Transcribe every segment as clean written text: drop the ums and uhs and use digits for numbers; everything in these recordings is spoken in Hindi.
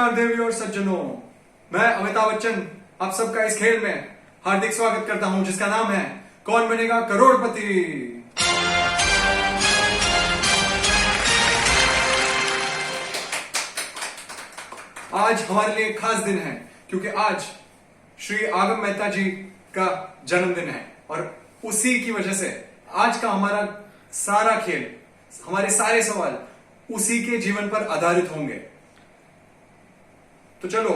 नमस्कार देवी और सज्जनों, मैं अमिताभ बच्चन आप सबका इस खेल में हार्दिक स्वागत करता हूं जिसका नाम है कौन बनेगा करोड़पति। आज हमारे लिए एक खास दिन है क्योंकि आज श्री आगम मेहता जी का जन्मदिन है और उसी की वजह से आज का हमारा सारा खेल, हमारे सारे सवाल उसी के जीवन पर आधारित होंगे। तो चलो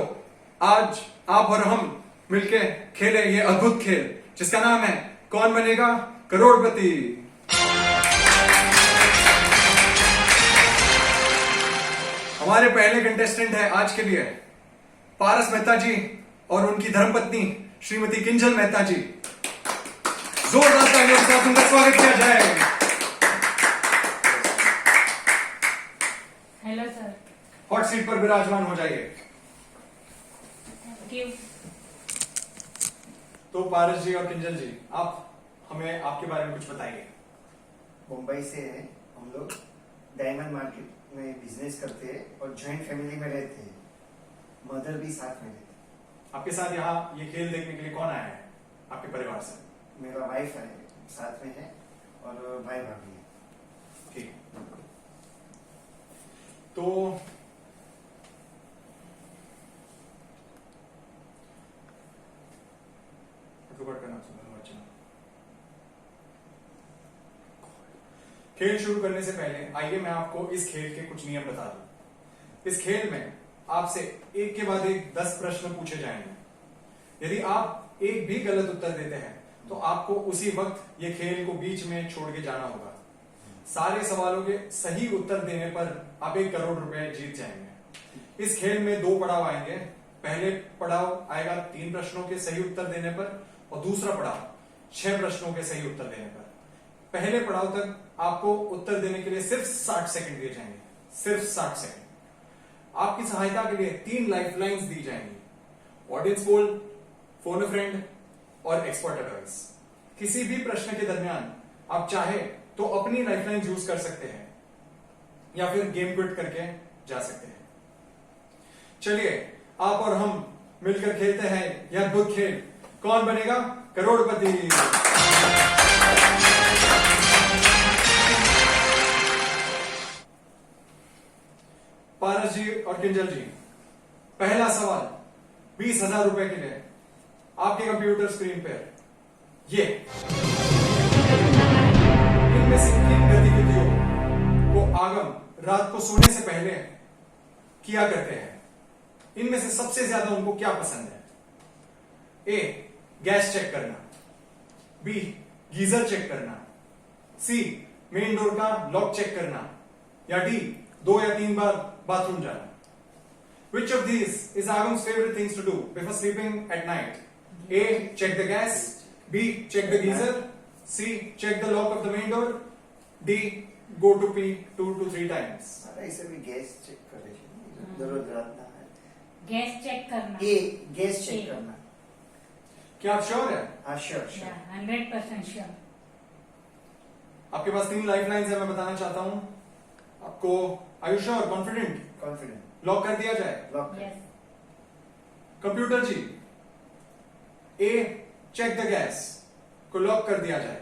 आज आप और हम मिलके खेलें ये अद्भुत खेल जिसका नाम है कौन बनेगा करोड़पति। हमारे पहले कंटेस्टेंट है आज के लिए पारस मेहता जी और उनकी धर्मपत्नी श्रीमती किंजल मेहता जी। जोरदार तालियों के साथ उनका स्वागत किया जाए। Hello sir. हॉट सीट पर विराजमान हो जाइए। Thank you. तो पारस जी और किंजल जी, आप हमें आपके बारे में कुछ बताइए। मुंबई से हैं हम लोग, डायमंड मार्केट में बिजनेस करते हैं और जॉइंट फैमिली में रहते हैं। मदर भी साथ में रहती है। आपके साथ यहाँ ये खेल देखने के लिए कौन आया है आपके परिवार से? मेरा वाइफ है साथ में है और भाई भाभी है। ठीक। तो खेल शुरू करने से पहले आइए मैं आपको इस खेल के कुछ नियम बता दूं। इस खेल में आपसे एक के बाद एक 10 प्रश्न पूछे जाएंगे। यदि आप एक भी गलत उत्तर देते हैं तो आपको उसी वक्त ये खेल को बीच में छोड़ के जाना होगा। सारे सवालों के सही उत्तर देने पर आप 1 करोड़ रुपए जीत जाएंगे। इस खेल में 2 पड़ाव आएंगे। पहले पड़ाव आएगा 3 प्रश्नों के सही उत्तर देने पर और दूसरा पड़ाव 6 प्रश्नों के सही उत्तर देने पर। पहले पड़ाव तक आपको उत्तर देने के लिए सिर्फ 60 सेकंड दिए जाएंगे, सिर्फ 60 सेकंड। आपकी सहायता के लिए 3 लाइफलाइंस दी जाएंगी, audience poll, phone a friend और एक्सपर्ट एडवाइस। किसी भी प्रश्न के दरमियान आप चाहे तो अपनी लाइफलाइन यूज कर सकते हैं या फिर गेम क्विट करके जा सकते हैं। चलिए आप और हम मिलकर खेलते हैं यह अद्भुत खेल कौन बनेगा करोड़पति। पारस जी और किंजल जी, पहला सवाल 20,000 रुपए के लिए आपके कंप्यूटर स्क्रीन पर ये इनमें से किन गतिविधियों को आगम रात को सोने से पहले किया करते हैं? इनमें से सबसे ज्यादा उनको क्या पसंद है? ए गैस चेक करना, बी गीजर चेक करना, सी मेन डोर का लॉक चेक करना या डी 2 या 3 बार बाथरूम जाना। Which of these is Agam's favorite things to do before sleeping at night? A. Check the gas. B. Check the geyser. C. Check the lock of the main door. D. Go to pee 2 to 3 times. ऐसे भी गैस चेक कर रहे हैं, जरूरत रहता है। गैस चेक करना। ए गैस चेक करना। क्या आप श्योर है? हाँ श्योर। 100% श्योर। आपके पास 3 लाइफलाइंस है, मैं बताना चाहता हूं आपको। Are you sure? Confident? Confident. Lock कर दिया जाए? Lock. Yes. Computer ji, A check the gas को लॉक कर दिया जाए।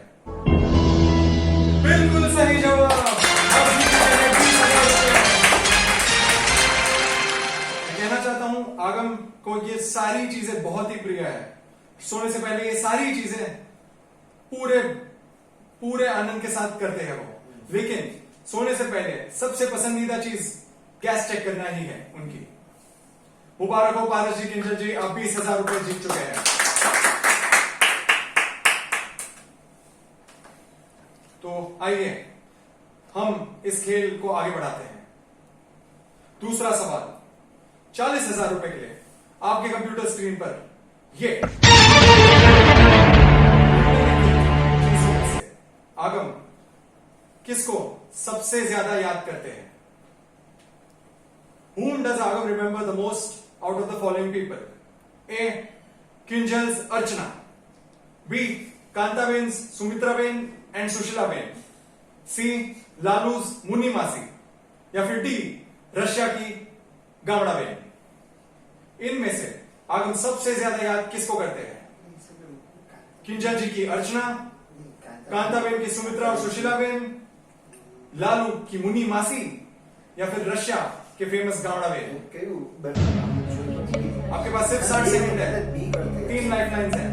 बिल्कुल सही जवाब। आप जीतेंगे 20,000 रुपए। मैं कहना चाहता हूं आगम को ये सारी चीजें बहुत ही प्रिय है। सोने से पहले ये सारी चीजें पूरे आनंद के साथ करते हैं वो, लेकिन सोने से पहले सबसे पसंदीदा चीज गैस चेक करना ही है उनकी। मुबारक हो पारस जी, किंजल जी, आप 20,000 रुपए जीत चुके हैं। तो आइए हम इस खेल को आगे बढ़ाते हैं। दूसरा सवाल 40,000 रुपए के लिए आपके कंप्यूटर स्क्रीन पर ये आगम किसको सबसे ज्यादा याद करते हैं? Whom does Agam remember the most out of the following people? A. Kinjal's Archana. B. Kantaben's Sumitraben and Sushilaben. C. Lalu's Munimasi. या फिर डी रशिया की गामड़ा बेन। इनमें से आगम सबसे ज्यादा याद किसको करते हैं? किंजल जी की अर्चना, कांताबेन की सुमित्रा और सुशीलाबेन, लालू की मुनी मासी, या फिर रशिया के फेमस गावड़ा बेन? आपके पास सिर्फ 60 सेकंड है, 3 लाइफ लाइन्स है।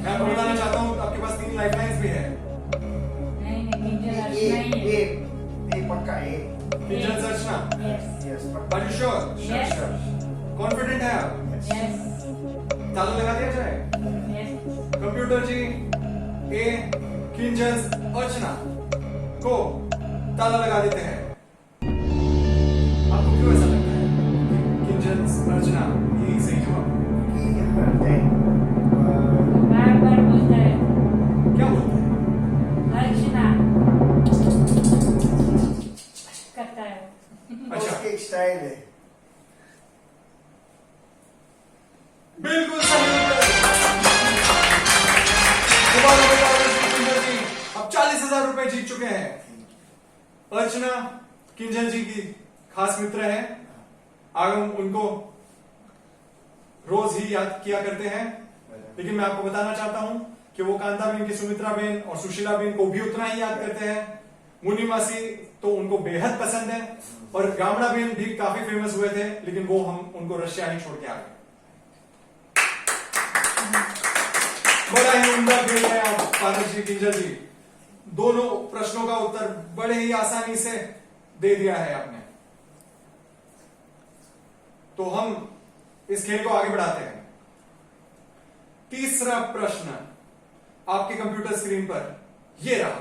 मैं आपको बताना चाहता हूँ आपके पास 3 लाइफ लाइन्स भी है। किंजल से अर्चना, आर यू श्योर? कॉन्फिडेंट है आप? ताला लगा दिया जाए? कंप्यूटर जी, ए किंजल अर्चना को ताला लगा देते हैं। आपको क्यों ऐसा लगता है किंजल अर्चना ये सही जवाब? बार-बार बोलता है क्या बोलते हैं? अर्चना करता है। अच्छा, उसके स्टाइल है। बिल्कुल सही उत्तर। दोबारा बताओ किंजल जी, अब 40,000 रुपए जीत चुके हैं। अर्चना किंजल जी की खास मित्र है, आगम उनको रोज ही याद किया करते हैं, लेकिन मैं आपको बताना चाहता हूं कि वो कांताबेन की सुमित्राबेन और सुशीलाबेन को भी उतना ही याद करते हैं। मुनी मासी तो उनको बेहद पसंद है, और गावड़ा बेन भी काफी फेमस हुए थे, लेकिन वो हम उनको रशिया ही छोड़ के आ गए। बड़ा ही उम्दा खेल है आप पारस जी, किंजल जी। दोनों प्रश्नों का उत्तर बड़े ही आसानी से दे दिया है आपने। तो हम इस खेल को आगे बढ़ाते हैं। तीसरा प्रश्न आपके कंप्यूटर स्क्रीन पर ये रहा।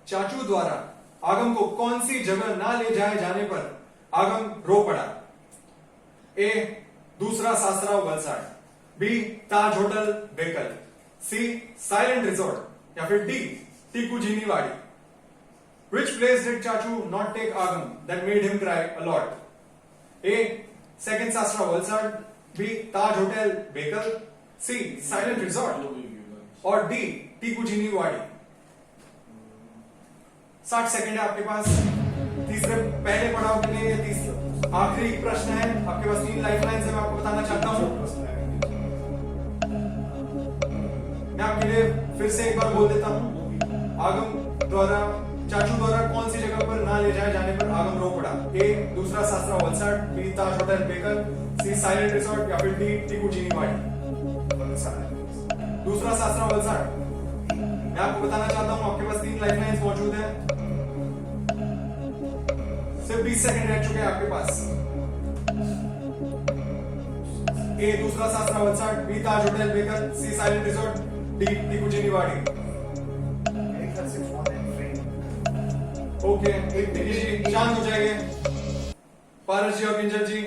चाचू द्वारा आगम को कौन सी जगह ना ले जाए जाने पर आगम रो पड़ा? ए दूसरा सासरा Valsad, B Taj hotel Bekal, C silent resort, या फिर D Tiku Jeeniwadi? Which place did Chachu not take Agam that made him cry a lot? A. Second Sastra Valsad, B. Taj Hotel Bekal, C. Silent Resort, और D. टीकू जीनीवाड़ी? 60 सेकंड है आपके पास। तीसरे पहले पड़ाव के लिए आखिरी प्रश्न है। आपके पास 3 लाइफ लाइन है, मैं आपको बताना चाहता हूं। मैं आपके लिए फिर से एक बार बोल देता हूं। आगम द्वारा चाचू द्वारा कौन सी जगह पर ना ले जाए जाने पर आगम रो पड़ा? ए दूसरा सासरा Valsad, B Taj hotel Bekal, C silent resort, या फिर डी टीकू जीनीवाड़ी? दूसरा सासरा वलसाड। मैं आपको बताना चाहता हूं आपके पास 3 लाइफ लाइन्स मौजूद है। सिर्फ 20 सेकंड रह चुके हैं आपके पास। ए दूसरा सासरा Valsad, B Taj hotel Bekal, C silent resort, D Tiku Jeeniwadi? Okay, जी शांत हो जाएंगे। पारस जी और किंजल जी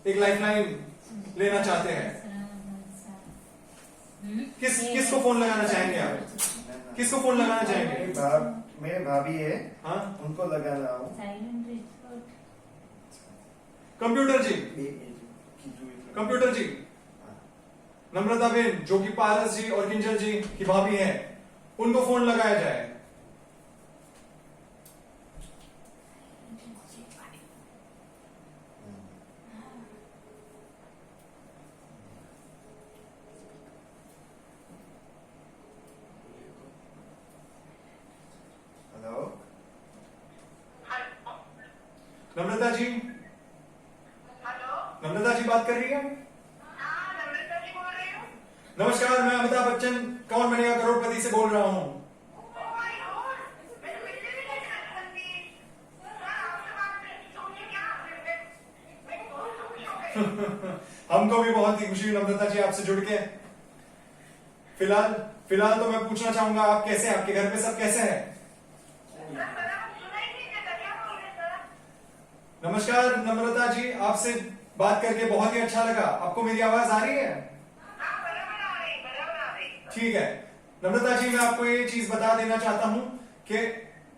एक लाइफलाइन लेना चाहते हैं। किसको फोन लगाना चाहेंगे आप? किसको फोन लगाना चाहेंगे? मेरे भाभी है, हाँ, उनको लगा रहा हूँ। कंप्यूटर जी, कंप्यूटर जी, नम्रता बेन जो कि पारस जी और किंजल जी की भाभी है, उनको फोन लगाया जाए। नम्रता जी, हेलो, नम्रता जी बात कर रही है? हाँ नम्रता जी बोल रही हूँ। नमस्कार, मैं अमिताभ बच्चन कौन बनेगा करोड़पति से बोल रहा हूँ। Oh my God, मैं तो इससे भी नहीं कर सकती। सर आपसे बात करके सोचिए क्या मैं बहुत खुश हो गई। हमको भी बहुत ही खुशी हुई नम्रता जी आपसे जुड़ के। फिलहाल तो मैं पूछना चाहूंगा आप कैसे हैं? आपके घर पे सब कैसे हैं? नमस्कार नम्रता जी, आपसे बात करके बहुत ही अच्छा लगा। आपको मेरी आवाज आ रही है? ठीक है नम्रता जी, मैं आपको ये चीज बता देना चाहता हूं कि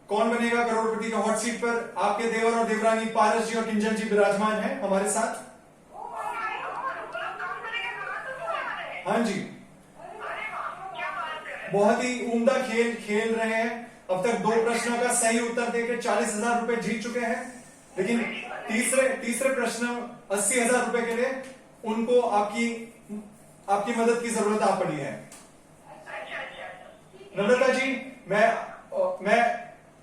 कौन बनेगा करोड़पति का हॉट सीट पर आपके देवर और देवरानी पारस जी और किंजल जी विराजमान हैं हमारे साथ। हाँ जी, अरे बहुत ही उम्दा खेल खेल रहे हैं। अब तक 2 प्रश्नों का सही उत्तर देकर 40,000 रुपए जीत चुके हैं, लेकिन तीसरे प्रश्न 80,000 रुपए के लिए उनको आपकी मदद की जरूरत आ पड़ी है। नम्रता जी, मैं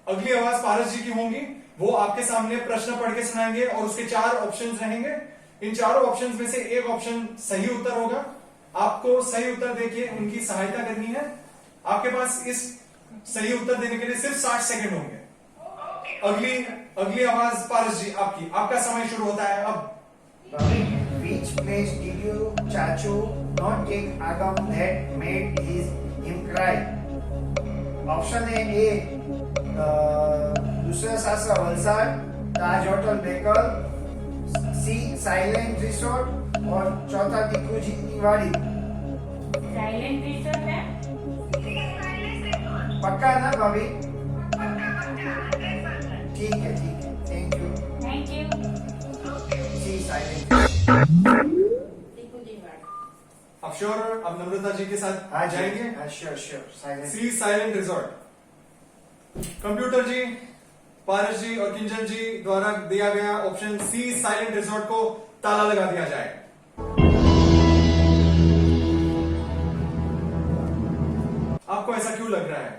अगली आवाज पारस जी की होंगी। वो आपके सामने प्रश्न पढ़ के सुनाएंगे और उसके 4 ऑप्शंस रहेंगे। इन चारों ऑप्शंस में से एक ऑप्शन सही उत्तर होगा। आपको सही उत्तर देके उनकी सहायता करनी है। आपके पास इस सही उत्तर देने के लिए सिर्फ 60 सेकंड होंगे। अगली आवाज पारस जी आपकी। आपका समय शुरू होता है अब। Which place did you Chachu not take Agam that made him cry? Option है ए दूसरा शास्त्र वलसाड, ताज hotel Bekal, C silent resort और चौथा टिक्कू वाड़ी। साइलेंट रिसोर्ट है। पक्का ना भाभी? ठीक है thank you. Thank you. C silent. आप श्योर? अब नम्रता जी के साथ हाँ जाएंगे? हाँ sure silent. C silent resort. Computer ji, Paras ji और किंजल जी द्वारा दिया गया ऑप्शन सी साइलेंट रिजॉर्ट को ताला लगा दिया जाए। आपको ऐसा क्यों लग रहा है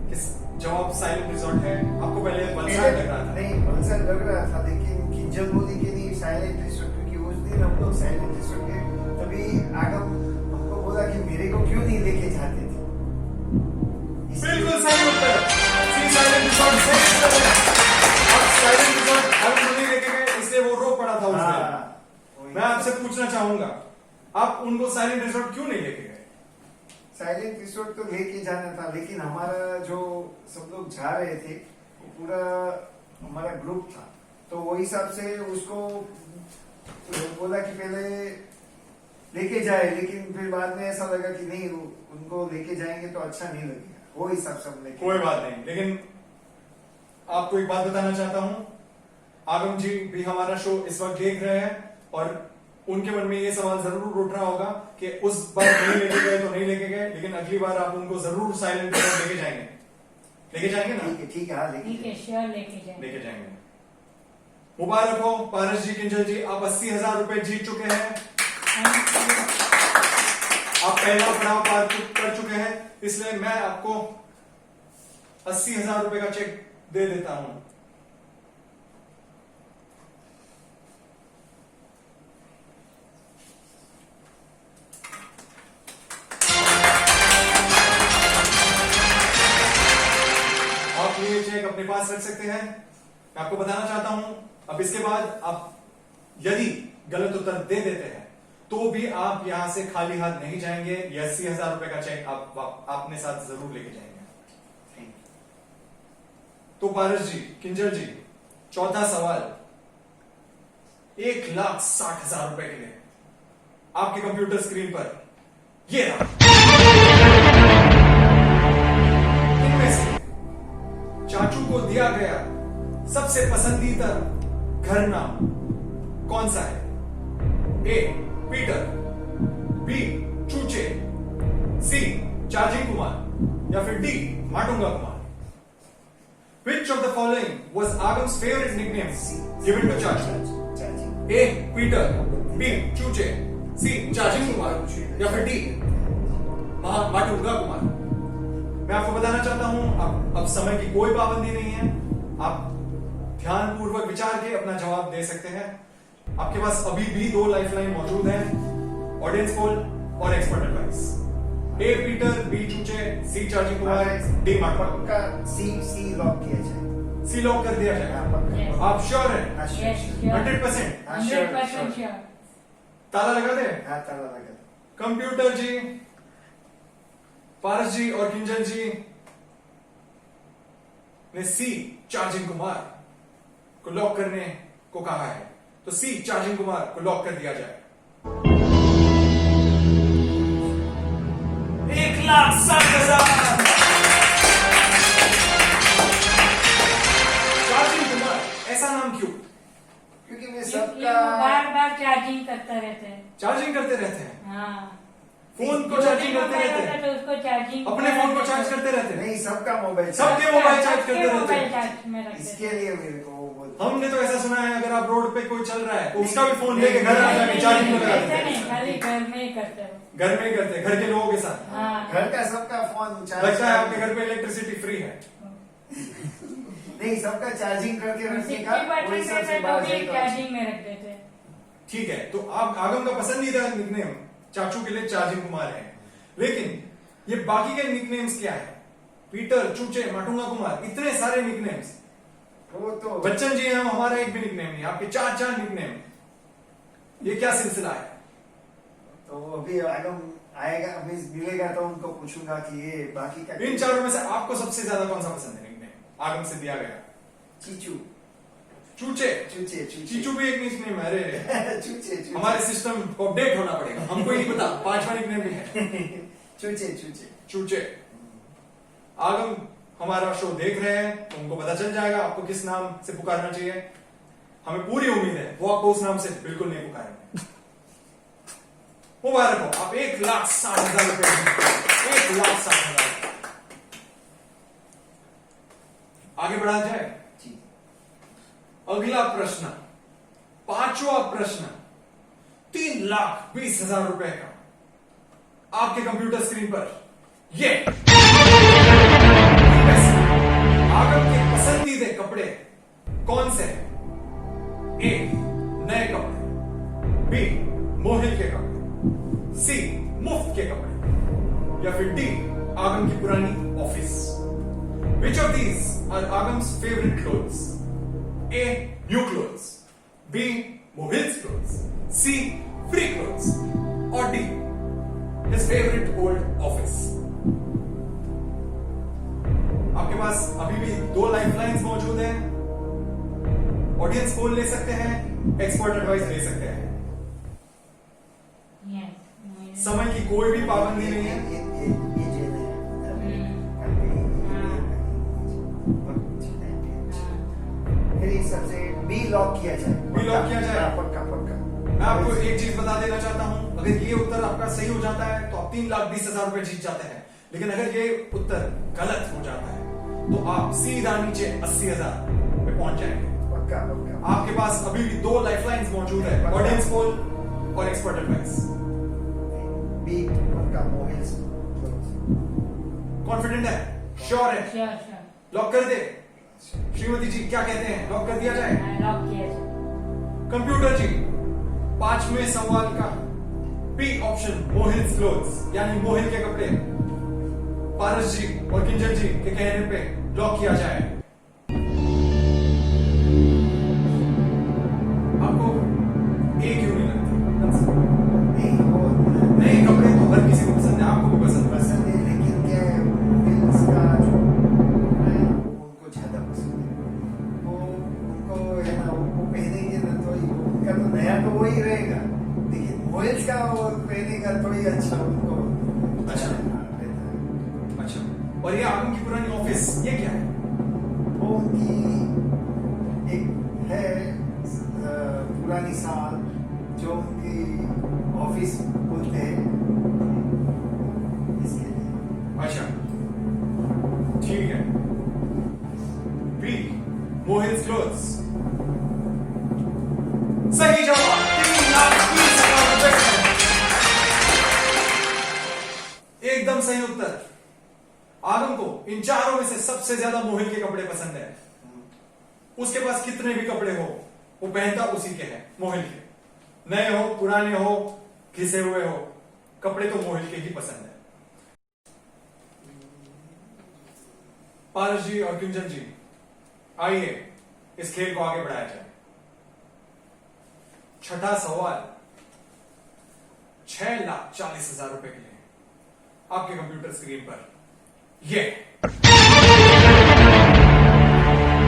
कि जवाब साइलेंट रिजॉर्ट है? आपको पहले वलसाड लग रहा था। नहीं वलसाड लग रहा था, लेकिन किंजल बोली कि नहीं साइलेंट रिसोर्ट, क्योंकि उस दिन हम लोग साइलेंट रिसोर्ट गए, तभी आगम हमको बोला कि मेरे को क्यों नहीं लेके जाते थे। बिल्कुल सही उत्तर, सी साइलेंट रिजॉर्ट सही उत्तर है। अब साइलेंट रिजॉर्ट आगम नहीं लेके गए, इसलिए वो रो पड़ा था उस दिन। मैं आपसे पूछना चाहूंगा, आप उनको साइलेंट रिजॉर्ट क्यों नहीं लेके गए? साइलेंट रिसोर्ट तो लेके जाना था, लेकिन हमारा जो सब लोग जा रहे थे वो पूरा हमारा ग्रुप था, तो वो हिसाब से उसको बोला कि पहले लेके जाए, लेकिन फिर बाद में ऐसा लगा कि नहीं उनको लेके जाएंगे तो अच्छा नहीं लगेगा, वो हिसाब से हमने। कोई बात नहीं, लेकिन आपको एक बात बताना चाहता हूं, आगम जी भी हमारा शो इस वक्त देख रहे हैं और उनके मन में ये सवाल जरूर उठ रहा होगा कि उस बार नहीं लेके गए तो नहीं लेके गए, लेकिन अगली बार आप उनको जरूर साइलेंट लेके जाएंगे। लेके जाएंगे ना? ठीक है हाँ ठीक है श्योर लेके जाएंगे। लेके जाएंगे। मुबारक हो पारस जी, किंजल जी, आप 80,000 रुपए जीत चुके हैं। आप पहला पड़ाव पार कर चुके हैं, इसलिए मैं आपको 80,000 रुपए का चेक दे देता हूं। आप ये चेक अपने पास रख सकते हैं। मैं आपको बताना चाहता हूं, अब इसके बाद आप यदि गलत उत्तर दे देते हैं तो भी आप यहां से खाली हाथ नहीं जाएंगे। ये 80,000 रुपए का चेक आप अपने साथ जरूर लेके जाएंगे। तो पारस जी, किंजल जी, चौथा सवाल 1,60,000 रुपए के लिए आपके कंप्यूटर स्क्रीन पर ये रहा। इनमें से चाचू को दिया गया सबसे पसंदीदा घर नाम कौन सा है? A Peter, B Chuche, C charging Kumar या फिर D Matunga Kumar. Which of the following was Agam's favorite nickname given to Chachu? A Peter, B चूचे, C charging Kumar या फिर डी माटुंगा कुमार। मैं आपको बताना चाहता हूं, अब समय की कोई पाबंदी नहीं है, आप ध्यानपूर्वक विचार के अपना जवाब दे सकते हैं। आपके पास अभी भी 2 लाइफलाइन मौजूद हैं, ऑडियंस पोल और expert advice. A Peter, B Chuche, C charging Kumar, D Matunga. C lock किया जाए। सी लॉक कर दिया जाए। आप श्योर हैं? 100%? 100% श्योर। ताला लगा दे? हाँ ताला लगा। कंप्यूटर जी, पारस जी और किंजल जी ने सी चार्जिंग कुमार को लॉक करने को कहा है, तो सी चार्जिंग कुमार को लॉक कर दिया जाए। 1,60,000। चार्जिंग कुमार, ऐसा नाम क्यों? क्योंकि मैं ये सबका बार बार चार्जिंग करता रहता है। चार्जिंग करते रहते हैं। हाँ फोन को जो चार्जिंग भी करते मोबाइल रहते होता हैं, है तो उसको चार्जिंग अपने फोन को चार्ज करते रहते हैं, नहीं, सबका मोबाइल सबके मोबाइल चार्ज करते रहते मोबाइल हैं। चार्ज में रखते इसके लिए मेरे को वो बोलते हमने तो ऐसा सुना है अगर आप रोड पे कोई चल रहा है तो उसका भी फोन नहीं, लेके घर आ नहीं, जाके नहीं, चार्जिंग में नहीं, लगा ऐसा देते नहीं, हैं। खाली घर में ही करते हो। घर में ही करते हैं, घर के लोगों के साथ। हाँ घर का सबका फोन चार्ज लगता है आपके घर पे इलेक्ट्रिसिटी फ्री है। नहीं, सबका चार्जिंग करके रखने का 60% वही सबसे रहता बाहर तो भी जाएगा। चार्जिंग में रख देते हैं। ठीक है, तो आप आगम का पसंदीदा निकनेम चाचू के लिए चार्जिंग कुमार है, लेकिन ये बाकी के निकनेम्स क्या है? पीटर, चूचे, माटुंगा कुमार, इतने सारे निकनेम्स। वो तो बच्चन जी हैं, हमारा एक भी निकनेम नहीं, आपके चार चार निकनेम। ये क्या सिलसिला है? तो अभी आगम आएगा, अभी मिलेगा तो उनको पूछूंगा कि ये बाकी का इन चारों में से आपको सबसे ज्यादा कौन सा पसंद है निकनेम आगम से दिया गया? चीचू, चूचे। चूचे, चूचे, चीचू भी एक निकनेम है। अरे चूचे, चूचे, हमारे सिस्टम को अपडेट होना पड़ेगा, हमको ही नहीं पता। पांचवा निकनेम भी है चूचे, चूचे। चूचे। आगम हमारा शो देख रहे हैं तो उनको पता चल जाएगा आपको किस नाम से पुकारना चाहिए। हमें पूरी उम्मीद है वो आपको उस नाम से बिल्कुल नहीं पुकारेंगे। मुबारक हो, आप 1,60,000 रुपए जीते। 1,60,000। आगे बढ़ा जाए। जी। अगला प्रश्न, पांचवा प्रश्न, 3,20,000 रुपए का आपके कंप्यूटर स्क्रीन पर ये आगम के पसंदीदे कपड़े कौन से हैं? ए, नए कपड़े, बी, मोहिल के कपड़े, सी, मुफ्त के कपड़े, या फिर डी, आगम की पुरानी office. Which of these are Aagam's favourite clothes? A, new clothes, B, Mohil's clothes, C, free clothes, और D, his favourite old office. आपके पास अभी भी 2 लाइफलाइंस मौजूद हैं। ऑडियंस पोल ले सकते हैं, एक्सपर्ट एडवाइस ले सकते हैं। Yes. समय की कोई भी पाबंदी नहीं है। ये जेल है। फिर इस सबसे बी लॉक किया जाए। बी लॉक किया जाए। पक्का, पक्का। मैं आपको एक चीज बता देना चाहता हूं, अगर ये उत्तर आपका सही हो जाता है तो आप 3,20,000 रुपए जीत जाते हैं, लेकिन अगर ये उत्तर गलत हो जाता है तो आप सीधा नीचे 80,000 पे पहुंच जाएंगे। पक्का, पक्का। आपके पास अभी भी 2 लाइफलाइंस मौजूद है, ऑडियंस पोल और एक्सपर्ट एडवाइस। बी पक्का, मोहिल्स। कॉन्फिडेंट है? श्योर है? Sure, sure. लॉक कर दे? श्रीमती जी क्या कहते हैं, लॉक कर दिया जाए? हाँ, लॉक किया जाए। कंप्यूटर जी, 5वें सवाल का बी ऑप्शन मोहिल्स क्लोथ्स यानी मोहिल के कपड़े, पारस जी और किंजल जी के कहने पे लॉक किया जाए। आपको ए क्यों नहीं लगता? नहीं, वो नए कपड़े तो हर किसी को पसंद है, आपको भी पसंद है। पसंद है, लेकिन क्या है, मोहिल्स का जो है ना, वो उनको ज्यादा पसंद है। वो उनको है ना, वो पहनेंगे ना तो उनका तो नया तो वही रहेगा, लेकिन मोहिल्स का वो पहनेगा तो ही अच्छा उनको अच्छा। रहता है। अच्छा, और ये आगम की पुरानी ऑफिस, ये क्या है? वो उनकी एक है पुरानी साल जो उनकी ऑफिस बोलते हैं इसके लिए। अच्छा, ठीक है। बी मोहिल्स क्लोथ्स सही जवाब। 3,20,000 रुपए। एकदम सही उत्तर। आगम को इन चारों में से सबसे ज्यादा मोहिल के कपड़े पसंद है। उसके पास कितने भी कपड़े हो वो पहनता उसी के हैं, मोहिल के। नए हो, पुराने हो, घिसे हुए हो, कपड़े तो मोहिल के ही पसंद है। पारस जी और कुंजन जी, आइए इस खेल को आगे बढ़ाया जाए। छठा सवाल 6,40,000 रुपए के लिए आपके कंप्यूटर स्क्रीन पर ये।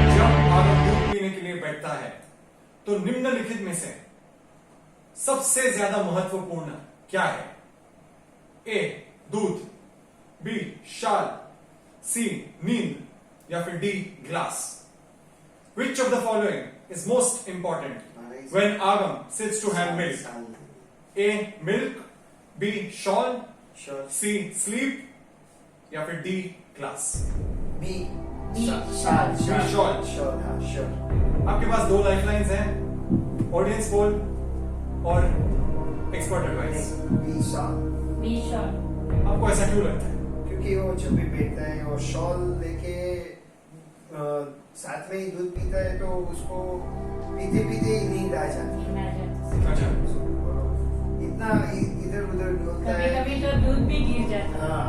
जब आगम दूध पीने के लिए बैठता है तो निम्नलिखित में से सबसे ज्यादा महत्वपूर्ण क्या है? ए, दूध, बी, शाल, सी, नींद, या फिर D, glass. Which of the following is most important when Aagam sits to have milk? A, milk, B, shawl, sure. C sleep या फिर D class? B B, shawl shawl. Shawl shawl हाँ श्योर। आपके पास दो लाइफलाइंस हैं, ऑडियंस पोल और expert advice. B shawl, B shawl. आपको ऐसा क्यों लगता है? क्योंकि वो जब भी बैठता है और शॉल लेके साथ में ही दूध पीता है तो उसको पीते पीते ही नींद आ जाती है। अच्छा, इतना इधर उधर डोलता कभी है। कभी तो दूध भी गिर जाता है। हाँ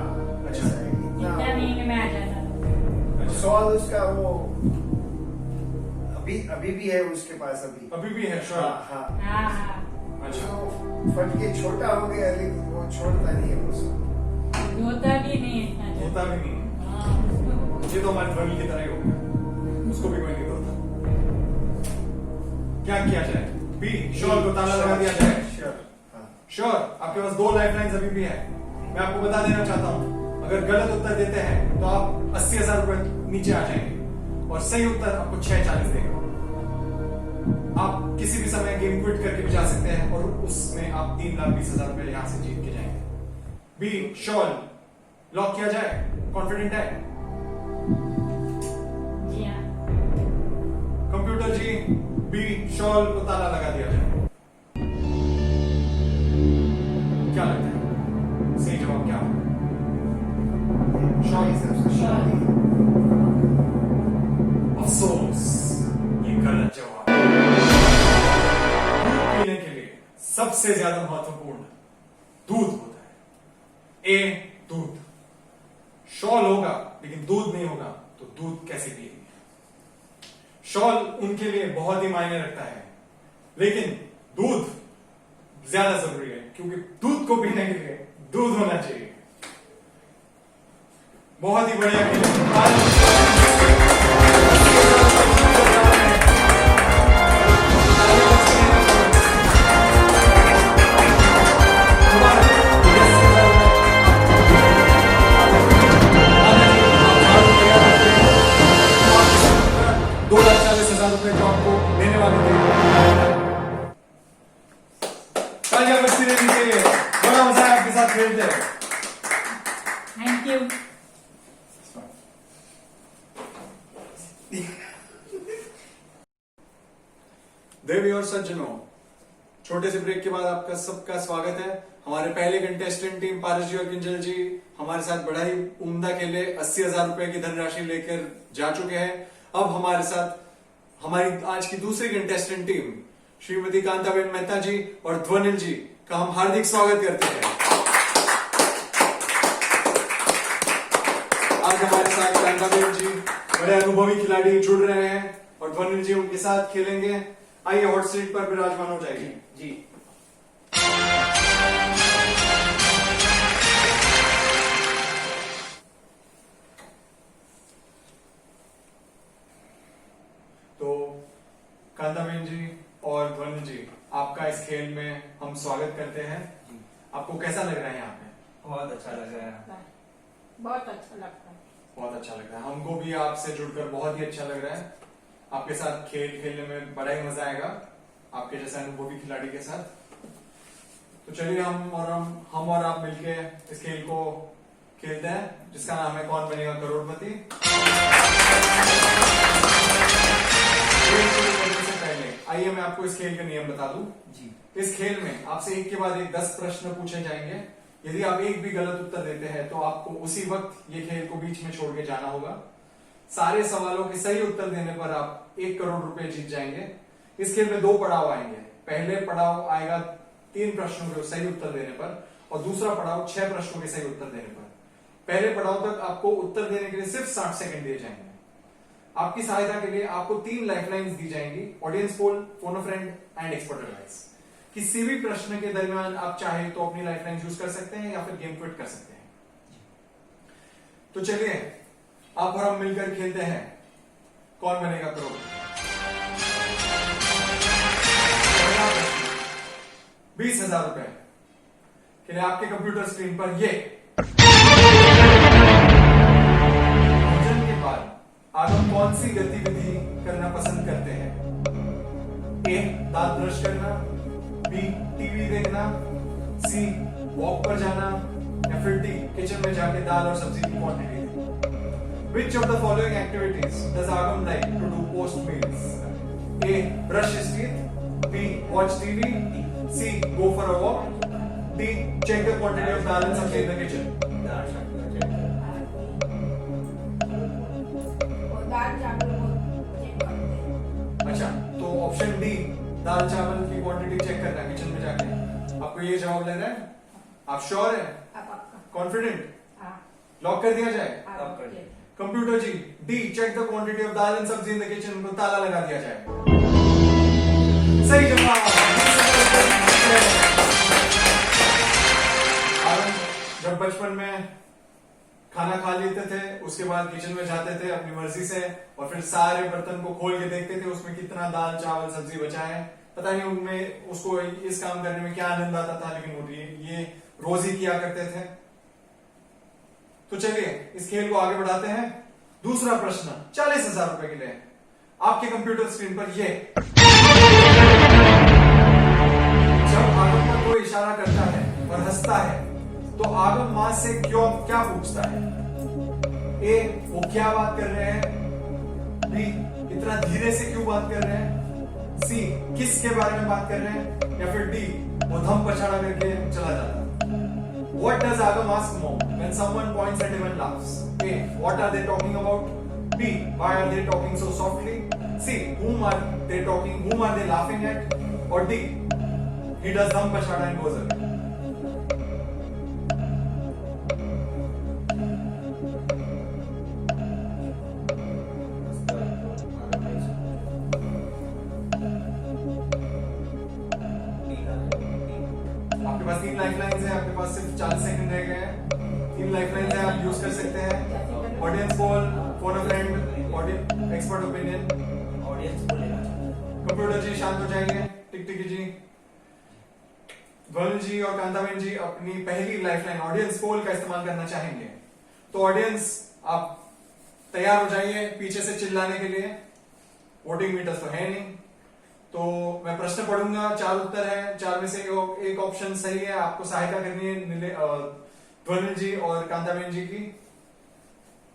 अच्छा। ऐसा है, इतना इतना नींद में आ जाता है। सॉल उसका वो अभी भी है उसके पास अभी। अभी भी है हाँ श्योर? हाँ हाँ हाँ, अच्छा, तो फट के छोटा हो गया लेकिन वो छोड़ता नहीं है उसको। धोता भी नहीं है इतना होता भी नहीं है। हाँ। ये तो हमारे ध्वनि की तरह ही हो गया, उसको भी कोई नहीं धोता। क्या किया जाए? बी शॉल को ताला लगा दिया जाए? श्योर हाँ श्योर। आपके पास दो लाइफलाइंस अभी भी है। मैं आपको बता देना चाहता हूं, अगर गलत उत्तर देते हैं तो आप 80,000 रुपए नीचे आ जाएंगे और सही उत्तर आपको 640 देगा। आप किसी भी समय गेम क्विट करके भी जा सकते हैं और उसमें आप 3,20,000 रुपए यहां से जीत के जाएंगे। बी शॉल लॉक किया जाए? कॉन्फिडेंट है? जी हाँ। कंप्यूटर जी, बी शॉल को ताला लगा दिया जाए? क्या लगता है सही जवाब क्या होगा? शॉल सबसे शॉल ही है। अफसोस, ये गलत जवाब। दूध पीने के लिए सबसे ज्यादा महत्वपूर्ण दूध होता है। ए दूध। शॉल होगा लेकिन दूध नहीं होगा तो दूध कैसे पिएंगे? शॉल उनके लिए बहुत ही मायने रखता है लेकिन दूध ज्यादा जरूरी है क्योंकि दूध को पीने के लिए दूध होना चाहिए। बहुत ही बढ़िया ₹2,40,000 जो आपको देने वाले थे। तालियां बजती रहनी चाहिए। बड़ा मजा है आपके साथ खेलते हैं। Thank you. देवी और सज्जनों, छोटे से ब्रेक के बाद आपका सबका स्वागत है। हमारे पहले कंटेस्टेंट टीम पारस जी और किंजल जी हमारे साथ बड़ा ही उम्दा खेले 80,000 रुपए की धनराशि लेकर जा चुके हैं। अब हमारे साथ हमारी आज की दूसरी कंटेस्टेंट टीम श्रीमती कांताबेन मेहता जी और ध्वनिल जी का हम हार्दिक स्वागत करते हैं। आज हमारे साथ कांताबेन जी बड़े अनुभवी खिलाड़ी जुड़ रहे हैं और ध्वनिल जी उनके साथ खेलेंगे। आइए हॉट सीट पर विराजमान हो जाइए जी। तो कांताबेन जी और ध्वनि जी, आपका इस खेल में हम स्वागत करते हैं। आपको कैसा लग रहा है यहाँ पे? बहुत अच्छा लग रहा है। बहुत अच्छा लगता है। बहुत अच्छा लग रहा है। हमको भी आपसे जुड़कर बहुत ही अच्छा लग रहा है। आपके साथ खेल खेलने में बड़ा ही मजा आएगा आपके जैसे अनुभवी खिलाड़ी के साथ। तो चलिए हम और आप मिलके इस खेल को खेलते हैं जिसका नाम है कौन बनेगा करोड़पति। खेल शुरू करने से पहले आइए मैं आपको इस खेल के नियम बता दूं। जी। इस खेल में आपसे एक के बाद एक 10 प्रश्न पूछे जाएंगे। यदि आप एक भी गलत उत्तर देते हैं तो आपको उसी वक्त ये खेल को बीच में छोड़ के जाना होगा। सारे सवालों के सही उत्तर देने पर आप 1 करोड़ रुपए जीत जाएंगे। इस खेल में 2 पड़ाव आएंगे। पहले पड़ाव आएगा 3 प्रश्नों के सही उत्तर देने पर और दूसरा पड़ाव 6 प्रश्नों के सही उत्तर देने पर। पहले पड़ाव तक आपको उत्तर देने के लिए सिर्फ 60 सेकंड दिए जाएंगे। आपकी सहायता के लिए आपको 3 लाइफलाइंस दी जाएंगी, audience poll, phone a friend and expert advice. किसी भी प्रश्न के दरमियान आप चाहे तो अपनी लाइफलाइन यूज कर सकते हैं या फिर गेम क्विट कर सकते हैं। तो चलिए आप और हम मिलकर खेलते हैं कौन बनेगा करोड़पति। 20,000 रुपए के लिए आपके कंप्यूटर स्क्रीन पर ये। भोजन के बाद आप कौन सी गतिविधि करना पसंद करते हैं? ए दांत ब्रश करना, बी टीवी देखना, सी वॉक पर जाना, या फिर डी किचन में जाके दाल और सब्जी की क्वांटिटी देखी। Which of the following activities does Agam like to do post meals? A. Brush his teeth. B. Watch TV. C. Go for a walk. D. Check the quantity of dal and sabzi in the kitchen. वो दाल चावल वो चेक करते हैं। अच्छा, तो ऑप्शन डी दाल चावल की क्वांटिटी चेक करना किचन में जाके। आपको ये जवाब लेना है? आप श्योर है? पक्का। कॉन्फिडेंट? हाँ, लॉक कर दिया जाए? हाँ, आप कर दीजिए। Computer ji, D check the quantity of dal and sabzi in the kitchen को ताला लगा दिया जाए। सही जवाब। जब बचपन में खाना खा लेते थे उसके बाद किचन में जाते थे अपनी मर्जी से और फिर सारे बर्तन को खोल के देखते थे उसमें कितना दाल चावल सब्जी बचा है। पता नहीं उनमें उसको इस काम करने में क्या आनंद आता था, लेकिन वो ये रोज ही किया करते थे। तो चलिए इस खेल को आगे बढ़ाते हैं। दूसरा प्रश्न 40,000 रुपए के लिए आपके कंप्यूटर स्क्रीन पर ये। जब आगम पर कोई इशारा करता है और हंसता है तो आगम मां से क्या पूछता है? ए. वो क्या बात कर रहे हैं? बी. इतना धीरे से क्यों बात कर रहे हैं? सी. किसके बारे में बात कर रहे हैं? या फिर डी. वो धम पछाड़ा करके चला जाता है। What does Agam ask mom when someone points at him and laughs? A. What are they talking about? B. Why are they talking so softly? C. Whom are they talking? Whom are they laughing at? Or D. He does dham pachada and goes away. आपके पास 3 लाइफलाइंस हैं, आपके पास सिर्फ 40 सेकंड रह गए हैं। 3 लाइफलाइंस हैं, आप यूज कर सकते हैं। Audience poll, phone a friend, audience expert opinion. Audience बोलेगा। कंप्यूटर जी शांत हो जाएंगे। टिक जी, ध्वनि जी और कांताबेन जी अपनी पहली लाइफलाइन ऑडियंस पोल का इस्तेमाल करना चाहेंगे। तो ऑडियंस आप तैयार हो जाइए पीछे से चिल्लाने के लिए। वोटिंग मीटर्स तो है नहीं, तो मैं प्रश्न पढ़ूंगा। 4 उत्तर है, 4 में से एक ऑप्शन सही है। आपको सहायता करनी है ध्वनि जी और कांताबेन जी की।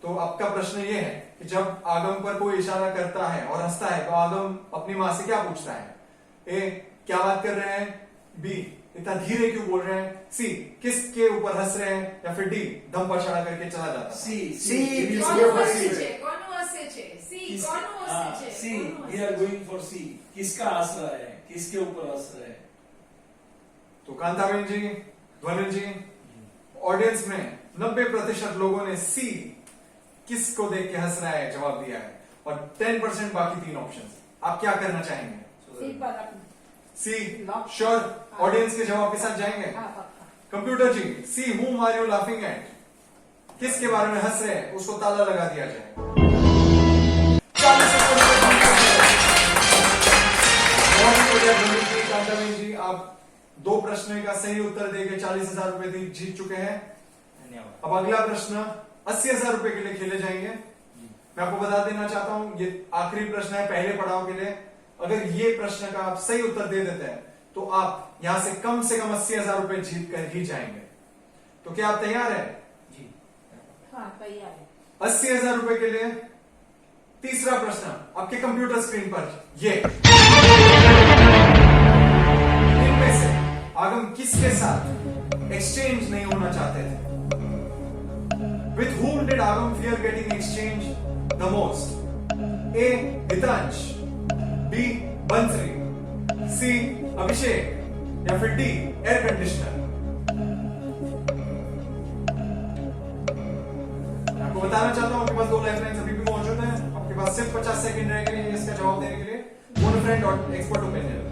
तो आपका प्रश्न ये है कि जब आगम पर कोई इशारा करता है और हंसता है तो आगम अपनी मां से क्या पूछता है? ए. क्या बात कर रहे हैं? बी. इतना धीरे क्यों बोल रहे हैं? सी. किसके ऊपर हंस रहे हैं? या फिर डी. धम पछाड़ा करके चला जाता है। सी वी आर गोइंग फॉर सी। किसका हंस रहा है, किसके ऊपर हंस रहा है? तो कांताबेन जी, ध्वनि जी, ऑडियंस में 90% लोगों ने सी किसको देख के हंस रहा है जवाब दिया है और 10% बाकी 3 ऑप्शन। आप क्या करना चाहेंगे? सी पर रखना। सी श्योर? ऑडियंस के जवाब के साथ जाएंगे? हाँ, पक्का। Computer ji, C whom are you laughing at? किसके बारे में हंस रहे हैं उसको ताला लगा दिया जाए। 40 सेकंड कांताबेन जी, आप 2 प्रश्न का सही उत्तर देके 40,000 रुपए जीत चुके हैं। धन्यवाद। अब अगला प्रश्न 80,000 रुपए के लिए खेले जाएंगे। मैं आपको बता देना चाहता हूं ये आखिरी प्रश्न है पहले पड़ाव के लिए। अगर ये प्रश्न का आप सही उत्तर दे देते हैं तो आप यहां से कम 80,000 रुपए जीत कर ही जाएंगे। तो क्या आप तैयार हैं? जी। हाँ, तैयार है। 80,000 रुपए के लिए तीसरा प्रश्न आपके कंप्यूटर स्क्रीन पर ये। इनमें से आगम किसके साथ एक्सचेंज नहीं होना चाहते थे? With whom did Agam fear getting exchanged the most? A. Hitansh, B. Bansri, C. Abhishek या फिर D. Air conditioner? मैं आपको बताना चाहता हूं आपके पास 2 लाइफलाइंस अभी भी मौजूद हैं। आपके पास सिर्फ 50 सेकंड रह गए इसका जवाब देने के लिए। फोन फ्रेंड और एक्सपर्ट ओपिनियन।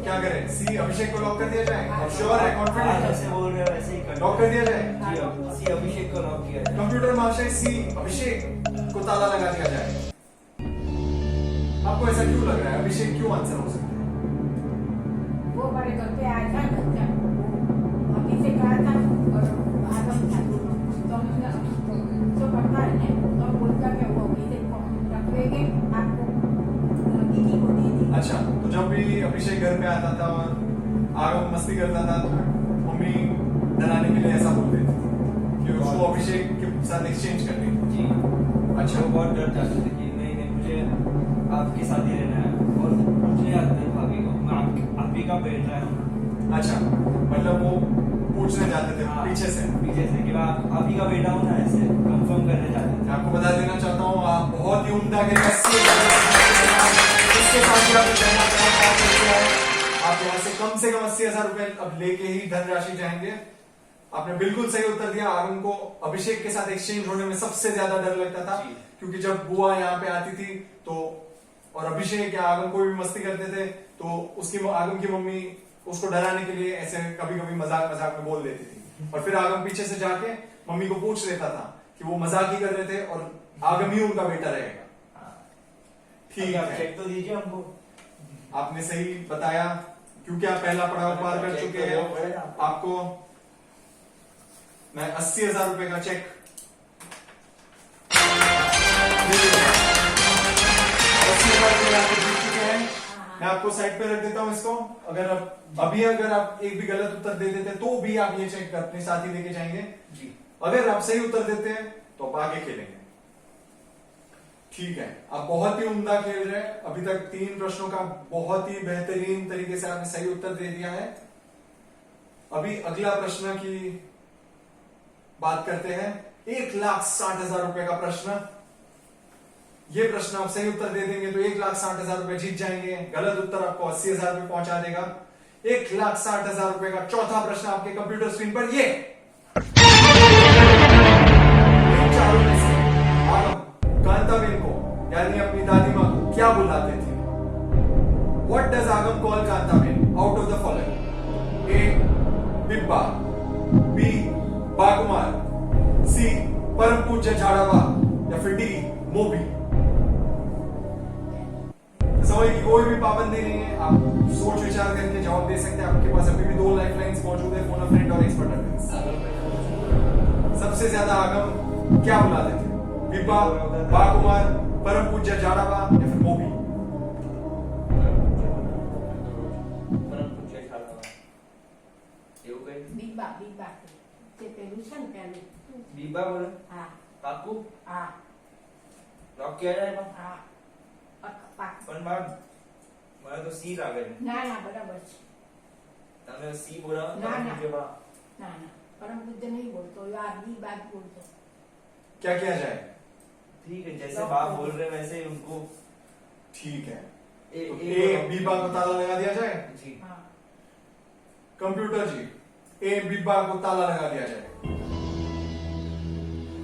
क्या करें? सी अभिषेक को लॉक कर दिया जाए? और श्योर है, कॉन्फिडेंट जैसे बोल रहे हो वैसे ही कर लॉक कर दिया जाए? जी, सी अभिषेक को लॉक किया जाए। कंप्यूटर महाशय सी अभिषेक को ताला लगा दिया जाए। आपको ऐसा क्यों लग रहा है? अभिषेक क्यों आंसर हो सकता है? वो बड़े घर पे आया था, अभिषेक घर पे आता था और आगम मस्ती करता था तो मम्मी डराने के लिए ऐसा बोल देती थी कि उसको अभिषेक के साथ एक्सचेंज करनी थी। जी अच्छा। वो बहुत डर जाते थे कि नहीं नहीं मुझे आपके साथ ही रहना है और पूछने आते थे भाभी को मैं आप ही का बेटा है। अच्छा, मतलब वो पूछने जाते थे हाँ, पीछे से। पीछे से कि मैं आप ही का बेटा हूँ ना, ऐसे कंफर्म करने जाते थे। मैं आपको बता देना चाहता हूँ आप बहुत ही उम्दा के 80,000 इसके साथ ही आपको कहना चाहता हूँ आप यहाँ से कम 80,000 रुपए अब लेके ही धनराशि जाएंगे। आपने बिल्कुल सही उत्तर दिया। आगम को अभिषेक के साथ एक्सचेंज होने में सबसे ज्यादा डर लगता था जी। क्योंकि जब बुआ यहाँ पे आती थी तो और अभिषेक या आगम कोई भी मस्ती करते थे तो उसकी आगम की मम्मी उसको डराने के लिए ऐसे कभी कभी मजाक मजाक में बोल देती थी और फिर आगम पीछे से जाके मम्मी को पूछ लेता था कि वो मजाक ही कर रहे थे और आगम ही उनका बेटा रहेगा। ठीक आप है, चेक तो दीजिए हमको। आपने सही बताया क्योंकि आप पहला पड़ाव पार कर चुके हैं। आपको मैं 80,000 रुपए का चेक 80,000 रुपए आपको जीत चुके हैं। मैं आपको साइड पे रख देता हूं इसको। अगर आप एक भी गलत उत्तर दे देते तो भी आप ये चेक अपने साथ ही लेके जाएंगे। जी अगर आप सही उत्तर देते हैं तो आप आगे खेलेंगे। ठीक है, आप बहुत ही उम्दा खेल रहे हैं। अभी तक 3 प्रश्नों का बहुत ही बेहतरीन तरीके से आपने सही उत्तर दे दिया है। अभी अगला प्रश्न की बात करते हैं। 1,60,000 रुपए का प्रश्न। ये प्रश्न आप सही उत्तर दे देंगे तो 1,60,000 रुपए जीत जाएंगे। गलत उत्तर आपको 80,000 रुपए पहुंचा देगा। 1,60,000 रुपए का चौथा प्रश्न आपके कंप्यूटर स्क्रीन पर ये इन चारों में से आगम कांताबेन को यानी अपनी दादी मां को क्या बुलाते थे? What does Aagam call Kantaben out of the following? A Bibba, B Bakumar, C परम पूज्य झाड़ावा या फिर डी मोबी। समय की कोई भी पाबंदी नहीं है, आप सोच विचार करके जवाब दे सकते हैं। आपके पास अभी भी 2 लाइफलाइंस मौजूद है, फोन अ फ्रेंड और एक्सपर्ट एडवाइस। सबसे ज्यादा आगम क्या बुलाते थे? बिब्बा, बाकुमार, परम पूज्य झाड़ावा या फिर मोबी? બીબા તે પેલું છે ને પેલું बीबा बोले હા पाकू હા लॉक किया जाए હા પાક પણ બાદ મને તો सी લાગે છે ના ના બરાબર છે તમે सी बोला ना, ना। मुझे बा ના ના પરમ બુદ્ધ નહીં બોલતો યાર બી બાત બોલતો क्या किया जाए? ठीक है जैसे बाप बोल रहे हैं वैसे ही उनको ठीक है, ए, तो ए, ए बीबा को ताला लगा दिया जाए। जी હા कंप्यूटर जी, ए बिब्बा को ताला लगा दिया जाए।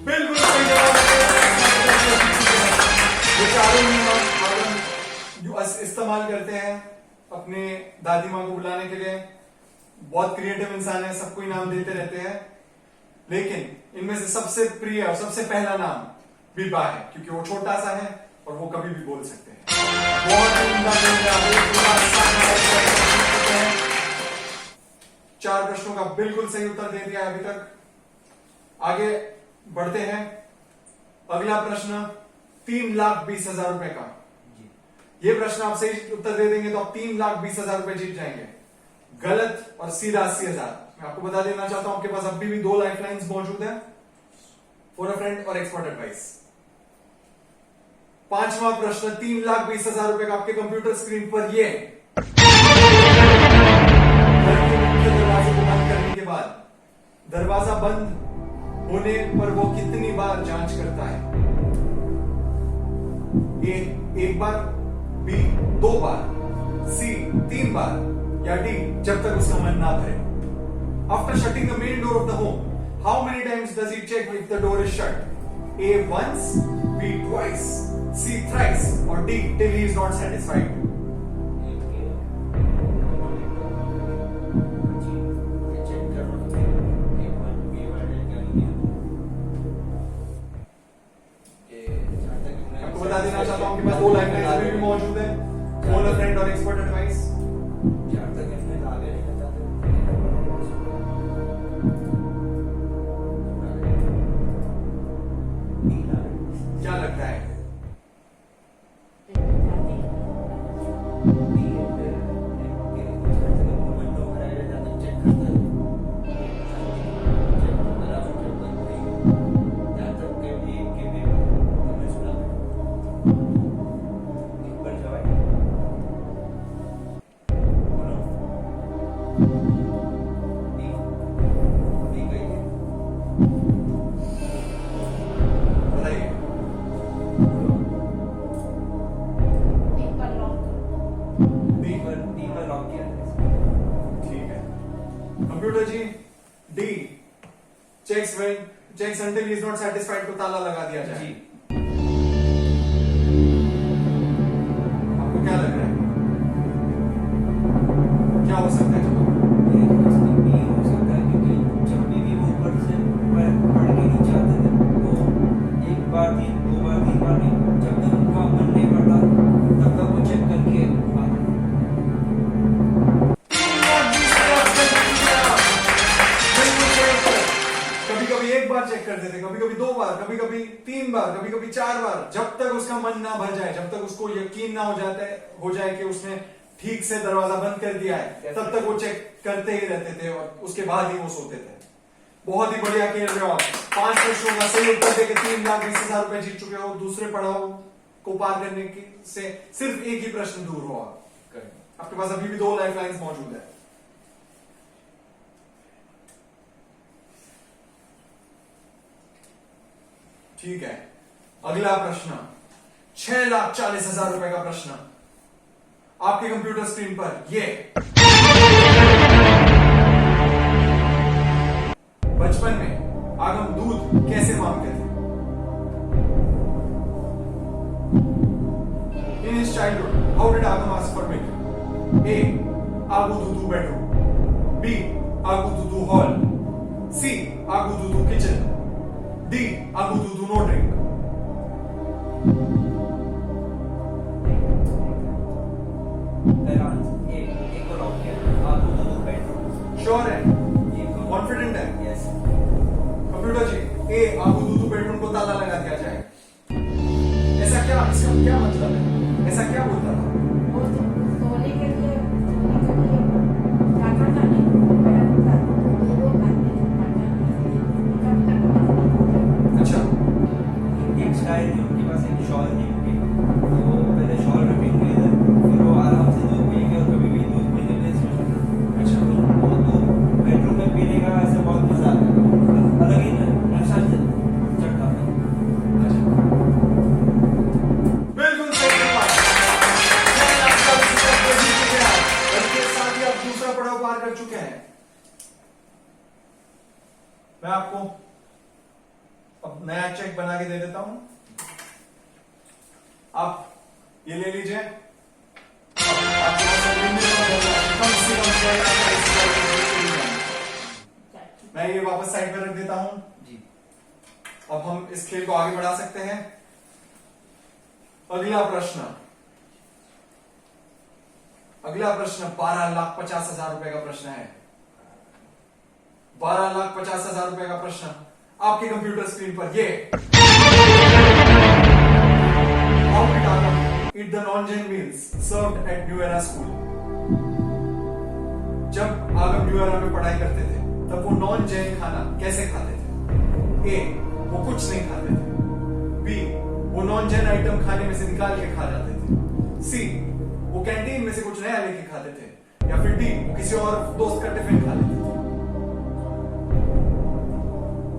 बिल्कुल सही जवाब है। ये चारों नियम आगम इस्तेमाल करते हैं अपने दादी माँ को बुलाने के लिए। बहुत क्रिएटिव इंसान है, सबको इनाम देते रहते हैं, लेकिन इनमें से सबसे प्रिय और सबसे पहला नाम बिब्बा है क्योंकि वो छोटा सा है और वो कभी भी बोल सकते हैं। बहुत ही उम्दा खेल आप 1,60,000 जीत चुके हैं। 4 प्रश्नों का बिल्कुल सही उत्तर दे दिया है अभी तक। आगे बढ़ते हैं। अगला प्रश्न 3,20,000 रुपए का। ये प्रश्न आप सही उत्तर दे देंगे तो आप 3,20,000 रुपए जीत जाएंगे। गलत और सीधा 80,000। मैं आपको बता देना चाहता हूं आपके पास अभी भी 2 लाइफलाइंस मौजूद है, फॉर अ फ्रेंड और एक्सपर्ट एडवाइस। 5वां प्रश्न 3,20,000 रुपए का आपके कंप्यूटर स्क्रीन पर ये दरवाजे को बंद करने के बाद दरवाजा बंद होने पर वो कितनी बार जांच करता है? ए 1 बार, बी 2 बार, सी 3 बार या डी जब तक उसका मन ना भरे। After shutting the main door of the home, how many times does he check if the door is shut? A once, B twice, C thrice or D till he is not satisfied? आपको बता देना चाहता हूं आपके पास 2 लाइफलाइंस अभी भी मौजूद है, फोन अ फ्रेंड और एक्सपर्ट एडवाइस। क्या लगता है? checks until he is not satisfied को ताला लगा दिया जाए। जी आपको क्या लग रहा है, क्या हो सकता है जवाब? ये भी हो सकता है क्योंकि जब भी वो ऊपर से पढ़ के नीचे आते थे वो एक बार नहीं, दो बार, तीन बार नहीं, जब तक उनका मन नहीं पड़ता तब तक वो चेक करके आते थे। कभी कभी एक बार चेक करते थे, कभी कभी 2 बार, कभी कभी 3 बार, कभी कभी 4 बार, जब तक उसका मन ना भर जाए, जब तक उसको यकीन ना हो जाए कि उसने ठीक से दरवाजा बंद कर दिया है, तब तक वो चेक करते ही रहते थे और उसके बाद ही वो सोते थे। बहुत ही बढ़िया खेल रहे हो आप। 5 प्रश्नों का सही उत्तर देके 3,20,000 रुपए जीत चुके हो। दूसरे पड़ाव को पार करने की से सिर्फ एक ही प्रश्न दूर हो आप। आपके पास अभी भी 2 लाइफलाइंस मौजूद है। ठीक है, अगला प्रश्न 6,40,000 रुपए का प्रश्न आपके कंप्यूटर स्क्रीन पर। ये बचपन में आगम दूध कैसे मांगते थे? In his childhood how did आगम आस्क फॉर मिल्क? ए आगू दूधू बेडरूम, बी आगू दूधू हॉल, सी आगू दूधू किचन, डी आगू दूधू नो ड्रिंक। एक को लॉक किया, आगू दूधू बेडरूम। श्योर है, एक को कॉन्फिडेंट है? यस। कंप्यूटर जी, ए आगू दूधू बेडरूम को ताला लगा दिया जाए। ऐसा क्या, इसका क्या मतलब है? ऐसा क्या बोलता था? वो तो सोने के लिए क्या करता नहीं, मेरा वो करते अच्छा, एक स्टाइल थी उनके पास, एक शॉल थी उनकी, तो वो पहले शॉल रखेंगे इधर, फिर वो आराम से दूध पिएंगे और कभी भी दूध पीने के लिए स्विच करते। अच्छा, वो दूध बेडरूम में पीने का ऐसे बहुत मजा आता है, अलग ही नशा चढ़ता था। अच्छा, बिल्कुल सही जवाब। 6,40,000 रुपए जीत चुके हैं और इसके साथ ही आप दूसरा पड़ाव पार कर चुके हैं। मैं आपको अब नया चेक बना के दे देता हूं, आप ये ले लीजिए। आपके पास कम से कम 6,40,000 रुपए। मैं ये वापस साइड पर रख देता हूं। जी अब हम इस खेल को आगे बढ़ा सकते हैं। अगला प्रश्न 12,50,000 रुपए का प्रश्न है। 12,50,000 रुपए का प्रश्न आपके कंप्यूटर स्क्रीन पर। ये how did Aagam eat the non-Jain meals served at new era school? जब आगम न्यू एरा में पढ़ाई करते थे तब वो नॉन-जैन खाना कैसे खाते थे? ए वो कुछ नहीं खाते थे, बी वो नॉन-जैन आइटम खाने में से निकाल के खा जाते थे, सी वो कैंटीन में से कुछ नया लेके खाते थे, या फिर डी वो किसी और दोस्त का टिफिन खा लेते थे।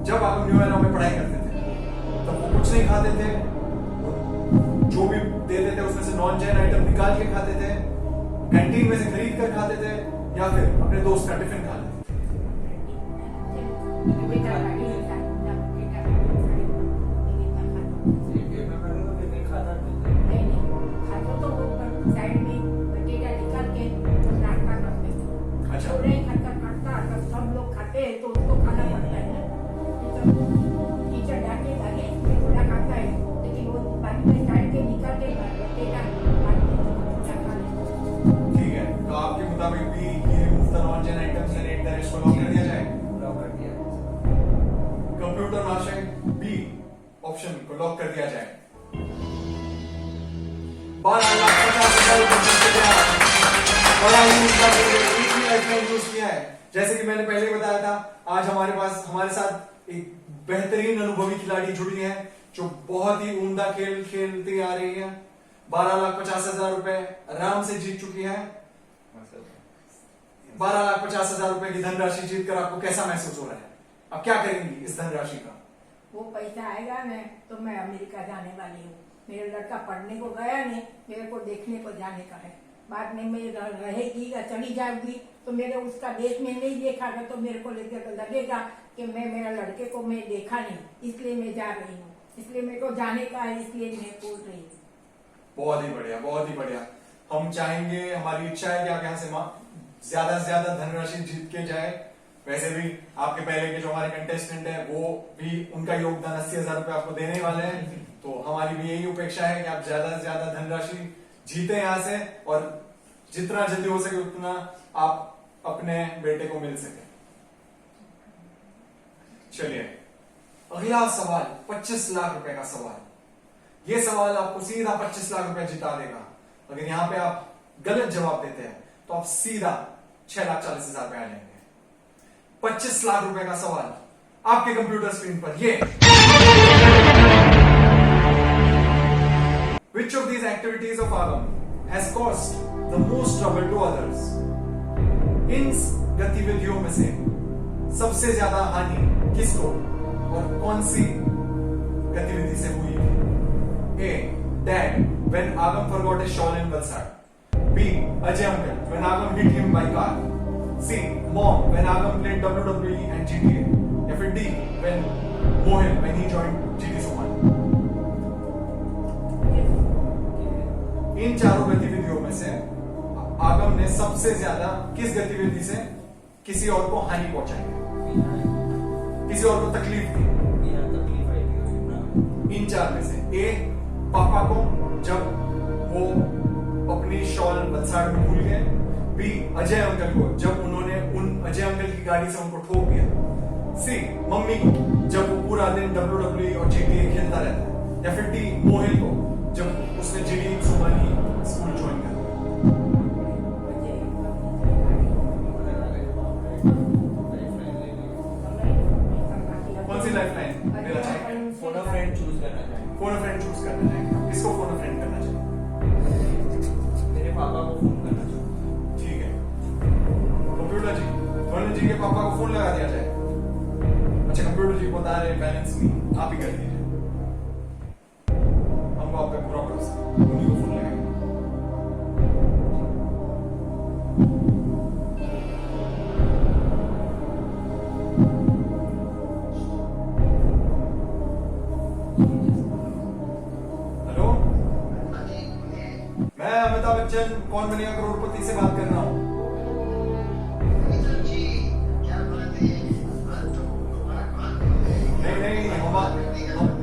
जब आप न्यू एरा में पढ़ाई करते थे तब वो कुछ नहीं खाते थे, जो भी देते थे उसमें से नॉन-जैन आइटम निकाल के खाते थे, कैंटीन में से खरीद कर खाते थे, या फिर अपने दोस्त का टिफिन खा लेते थे। खाता साइड में बटेटा निकाल के नाश्ता करते थे। अच्छा, तो नहीं खाता अगर सब लोग खाते हैं तो उसको खाना पड़ता है ना। टीचर डांटे लगे थोड़ा खाता है, लेकिन वो पानी में साइड के निकाल के बटेटा खा लेते। ठीक है, तो आपके मुताबिक B remove the non-Jain items and eat the rest को लॉक कर दिया जाए। लॉक कर दिया। कंप्यूटर महाशय, बी ऑप्शन को लॉक कर दिया जाए। 12,50,000 रुपए जीत चुके हैं। बड़ा ही लाइफलाइन यूज किया है। जैसे कि मैंने पहले बताया था, आज हमारे साथ एक बेहतरीन अनुभवी खिलाड़ी जुड़ी है जो बहुत ही उम्दा खेल खेलती आ रही है। 12,50,000 रुपए आराम से जीत चुकी है। 12,50,000 रुपए की धनराशि जीतकर आपको कैसा महसूस हो रहा है? आप क्या करेंगी इस धनराशि का? वो पैसा आएगा ना तो मैं अमेरिका जाने वाली हूँ। मेरा लड़का पढ़ने को गया नहीं, मेरे को देखने को जाने का है। बाद में मैं रहेगी या चली जाऊंगी तो मेरे उसका देश में नहीं देखा तो मेरे को लगेगा कि मैं मेरा लड़के को मैं देखा नहीं इसलिए मैं जा रही हूँ, इसलिए मेरे को जाने का है, इसलिए मैं बोल रही हूँ। बहुत ही बढ़िया, बहुत ही बढ़िया। हम चाहेंगे, हमारी इच्छा है कि आप यहाँ से ज्यादा से ज्यादा धनराशि जीत के जाए। वैसे भी आपके पहले के जो हमारे कंटेस्टेंट है वो भी उनका योगदान 80,000 रुपए आपको देने वाले हैं, तो हमारी भी यही अपेक्षा है कि आप ज्यादा से ज्यादा धनराशि जीते यहाँ से और जितना जल्दी हो सके उतना आप अपने बेटे को मिल सके। चलिए अगला सवाल, 25 लाख रुपए का सवाल। ये सवाल आपको सीधा 25 लाख रुपए जिता देगा। अगर यहाँ पे आप गलत जवाब देते हैं तो आप सीधा 6,40,000 रुपए आ जाएंगे। 25 लाख रुपए का सवाल आपके कंप्यूटर स्क्रीन पर ये। Which of these activities of Agam has caused the most trouble to others? इन गतिविधियों में से सबसे ज्यादा हानि किसको और कौन सी गतिविधि से हुई थी? A. Dad, when Agam forgot his shawl in Valsad. B. Ajay uncle, when Agam hit him by car. C. Mom, when Agam played WWE and GTA. या फिर D. When Mohit, when he joined GT Suman. इन चारों गतिविधियों में से आगम ने सबसे ज्यादा किस गतिविधि से किसी और को हानि पहुंचाई है, किसी और को तकलीफ दी? इन चार में से ए, पापा को जब वो अपनी शॉल वलसाड में भूल गए। बी, अजय अंकल को जब उन्होंने उन अजय अंकल की गाड़ी से उनको ठोक दिया। सी, मम्मी को जब वो पूरा दिन WWE और GTA खेलता रहता है। या फिर डी, मोहित को जब उसने GT सुमानी स्कूल ज्वाइन किया। कौन सी लाइफ लाइन देना चाहिए? फोन अ फ्रेंड चूज करना चाहिए। फोन अ फ्रेंड चूज करना चाहिए। किसको फोन अ फ्रेंड करना चाहिए? मेरे पापा को फोन करना चाहिए। ठीक है, कंप्यूटर जी, धोनी जी के पापा को फोन लगा दिया जाए। अच्छा, कंप्यूटर जी बता रहे बैलेंस नहीं, आप ही कर दीजिए, हमको आप पे पूरा भरोसा, उन्हीं को फोन लगाएंगे। हेलो, मैं अमिताभ बच्चन कौन बनेगा करोड़पति से बात कर रहा हूँ। नहीं,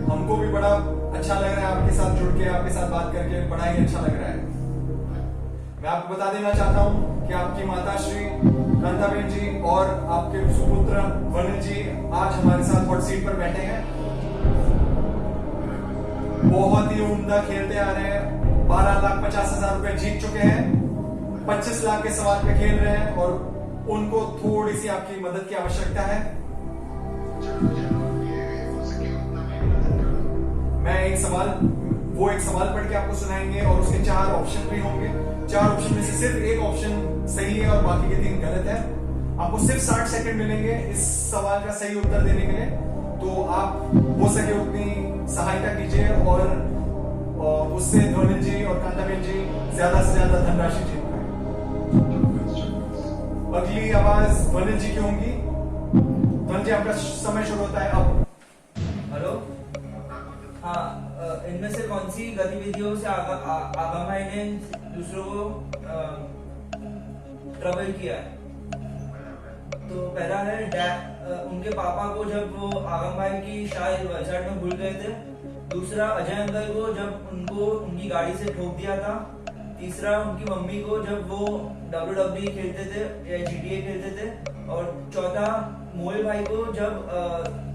हमको भी बड़ा अच्छा लग रहा है आपके साथ जुड़ के, आपके साथ बात करके बड़ा ही अच्छा लग रहा है। मैं आपको बता देना चाहता हूँ कि आपकी माता श्री कांताबेन जी और आपके सुपुत्र वनिल जी आज हमारे साथ हॉट सीट पर बैठे हैं। बहुत ही उम्दा खेलते आ रहे हैं, 12,50,000 रुपए जीत चुके हैं, 25 लाख के सवाल पे खेल रहे हैं और उनको थोड़ी सी आपकी मदद की आवश्यकता है। मैं एक सवाल पढ़ के आपको सुनाएंगे और उसके 4 ऑप्शन भी होंगे। 4 ऑप्शन में से सिर्फ एक ऑप्शन सही है और बाकी के 3 गलत है। आपको सिर्फ 60 सेकंड मिलेंगे इस सवाल का सही उत्तर देने के लिए, तो आप हो सके उतनी सहायता कीजिए और उससे धोनी जी और कांताबेन जी ज्यादा से ज्यादा धनराशि जीत पाए। अगली आवाज वनिल जी की होंगी। वनिल जी, आपका समय शुरू होता है अब। हेलो, हाँ, इनमें से कौन सी गतिविधियों से आगम भाई ने दूसरों को ट्रबल किया है? तो पहला है उनके पापा को जब वो आगम भाई की शायद वलसाड में भूल गए थे। दूसरा, अजय अंकल को जब उनको उनकी गाड़ी से ठोक दिया था। तीसरा, उनकी मम्मी को जब वो WWE खेलते थे या GTA खेलते थे। और चौथा, मोहित भाई को जब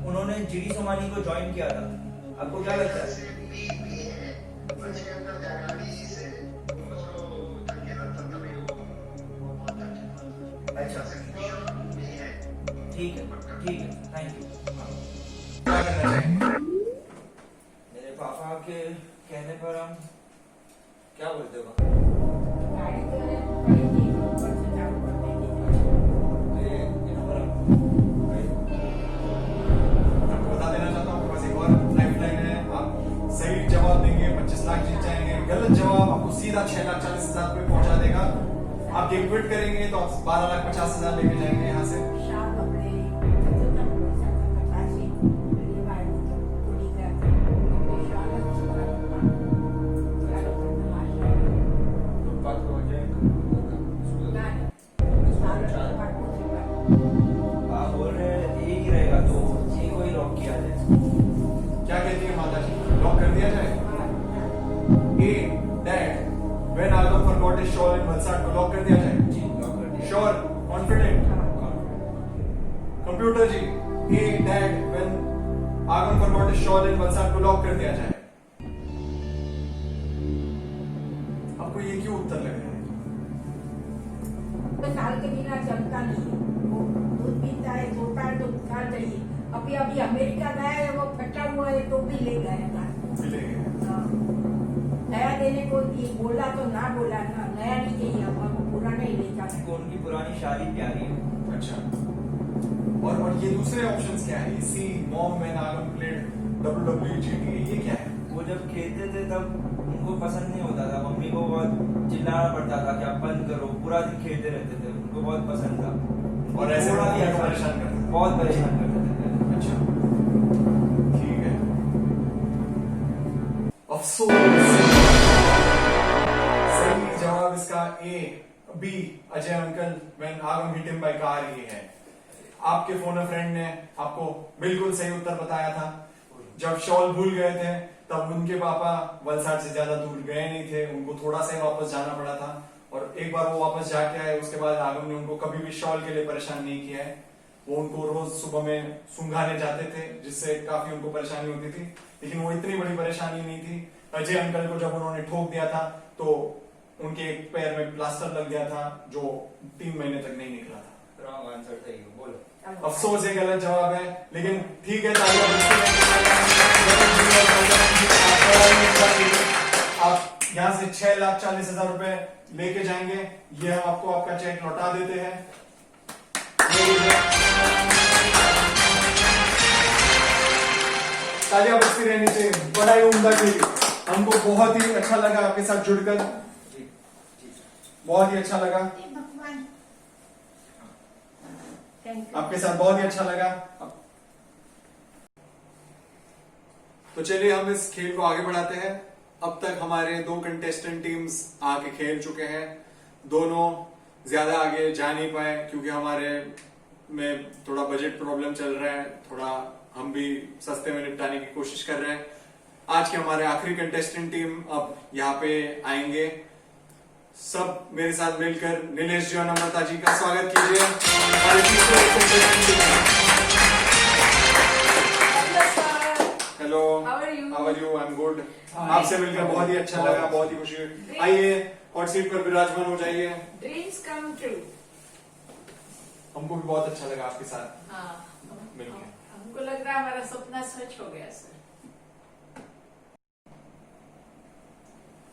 उन्होंने GT सोमानी को ज्वाइन किया था। आपको क्या लगता है? अच्छा, ठीक है, थैंक यू। क्या करना चाहिए? मेरे पापा के कहने पर हम क्या बोलते हो? गाड़ी तो पड़ेगी, ऊपर से चालू कर देंगे। आपको बता देना चाहता हूँ, बस एक और लाइफलाइन है। आप सही जवाब देंगे 25 लाख जीत जाएंगे, गलत जवाब आपको सीधा 6,40,000 रुपए पहुंचा देगा। आप गेम क्विट करेंगे तो आप 12,50,000 लेके जाएंगे यहाँ से। शाल कपड़े A dad when Agam forgot his shawl in Valsad को लॉक कर दिया जाए? जी लॉक कर दिया। Sure, confident? Computer ji, A dad when Agam forgot his shawl in Valsad को लॉक कर दिया जाए? आपको ये क्यों उत्तर लग रहा है? तो साल के बिना चलता नहीं है। वो दूध पीता है, सोता है तो खा चाहिए। अभी अभी अमेरिका गया है, वो फटा हुआ है तो भी ले गया था। मिले गए। हाँ। नया देने को ये बोला तो ना बोला ना, नया नहीं चाहिए हमको, पुराना ही लेकर आना। उनको उनकी पुरानी शादी प्यारी है। अच्छा, और ये दूसरे ऑप्शंस क्या है? सी मॉम व्हेन आगम प्लेड WWE ये क्या है? वो जब खेलते थे तब उनको पसंद नहीं होता था, मम्मी को बहुत चिल्लाना पड़ता था कि आप बंद करो, पूरा दिन खेलते रहते थे, उनको बहुत पसंद था। और ऐसे थोड़ा भी मम्मी को ऐसा- परेशान करते थे? बहुत परेशान करते थे। अच्छा, ठीक है। अफसोस, सही जवाब इसका A B Ajay uncle when Agam hit him by car ये है। आपके फोन अ फ्रेंड ने आपको बिल्कुल सही उत्तर बताया था। जब शॉल भूल गए थे तब उनके पापा वलसाड से ज्यादा दूर गए नहीं थे, उनको थोड़ा सा ही वापस जाना पड़ा था, और एक बार वो वापस जाके आए उसके बाद आगम ने उनको कभी भी शॉल के लिए परेशान नहीं किया है। वो उनको रोज सुबह में सुंघाने जाते थे जिससे काफी उनको परेशानी होती थी, लेकिन वो इतनी बड़ी परेशानी नहीं थी। अजय अंकल को जब उन्होंने ठोक दिया था तो उनके एक पैर में प्लास्टर लग गया था जो 3 महीने तक नहीं निकला था। रॉन्ग आंसर सही हो, बोलो। अफसोस ये गलत जवाब है, लेकिन ठीक है, आप यहाँ से 6,40,000 रुपए लेके जाएंगे। ये हम आपको आपका चेक लौटा देते हैं। तालियां बजती रहनी चाहिए, बड़ा ही उम्दा थी। हमको बहुत ही अच्छा लगा आपके साथ जुड़कर, जी जी बहुत ही अच्छा लगा भगवान, थैंक यू। आपके साथ, बहुत ही अच्छा लगा। तो चलिए हम इस खेल को आगे बढ़ाते हैं। अब तक हमारे 2 कंटेस्टेंट टीम्स आके खेल चुके हैं। दोनों ज्यादा आगे जा नहीं पाए क्योंकि हमारे में थोड़ा बजट प्रॉब्लम चल रहा है, थोड़ा हम भी सस्ते में निपटाने की कोशिश कर रहे हैं। आज के हमारे आखिरी कंटेस्टेंट टीम अब यहाँ पे आएंगे। सब मेरे साथ मिलकर नीलेश जी और नम्रता जी का स्वागत कीजिए। हमारे तीसरे contestant team। Hello, How are you? How are you? I am good. आपसे मिलकर बहुत ही अच्छा लगा, बहुत ही खुशी हुई। आइए हॉट सीट पर विराजमान हो जाइए। Dreams come true. हमको भी बहुत अच्छा लगा आपके साथ हाँ, मिलके। हमको लग रहा है हमारा सपना सच हो गया सर।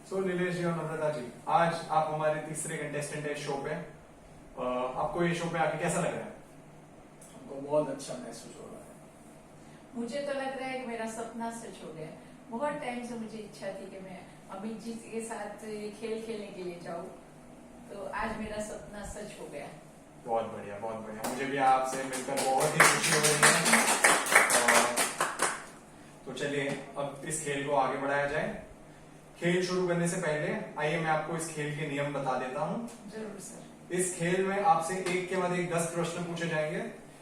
सो नीलेश जी और नम्रता जी, आज आप हमारे तीसरे कंटेस्टेंट है शो पे। आपको ये शो पे आके कैसा लग रहा है? हमको बहुत अच्छा महसूस हो रहा है। मुझे तो लग रहा है कि मेरा सपना सच हो गया। बहुत टाइम से मुझे इच्छा थी कि मैं अमित जी के साथ ये खेल खेलने के लिए जाऊं, तो आज मेरा सपना सच हो गया। बहुत बढ़िया, बहुत बढ़िया। मुझे भी आपसे मिलकर बहुत ही खुशी हो रही है। तो चलिए अब इस खेल को आगे बढ़ाया जाए। खेल शुरू करने से पहले आइए मैं आपको इस खेल के नियम बता देता हूँ। जरूर सर। इस खेल में आपसे एक के बाद एक 10 प्रश्न पूछे जाएंगे।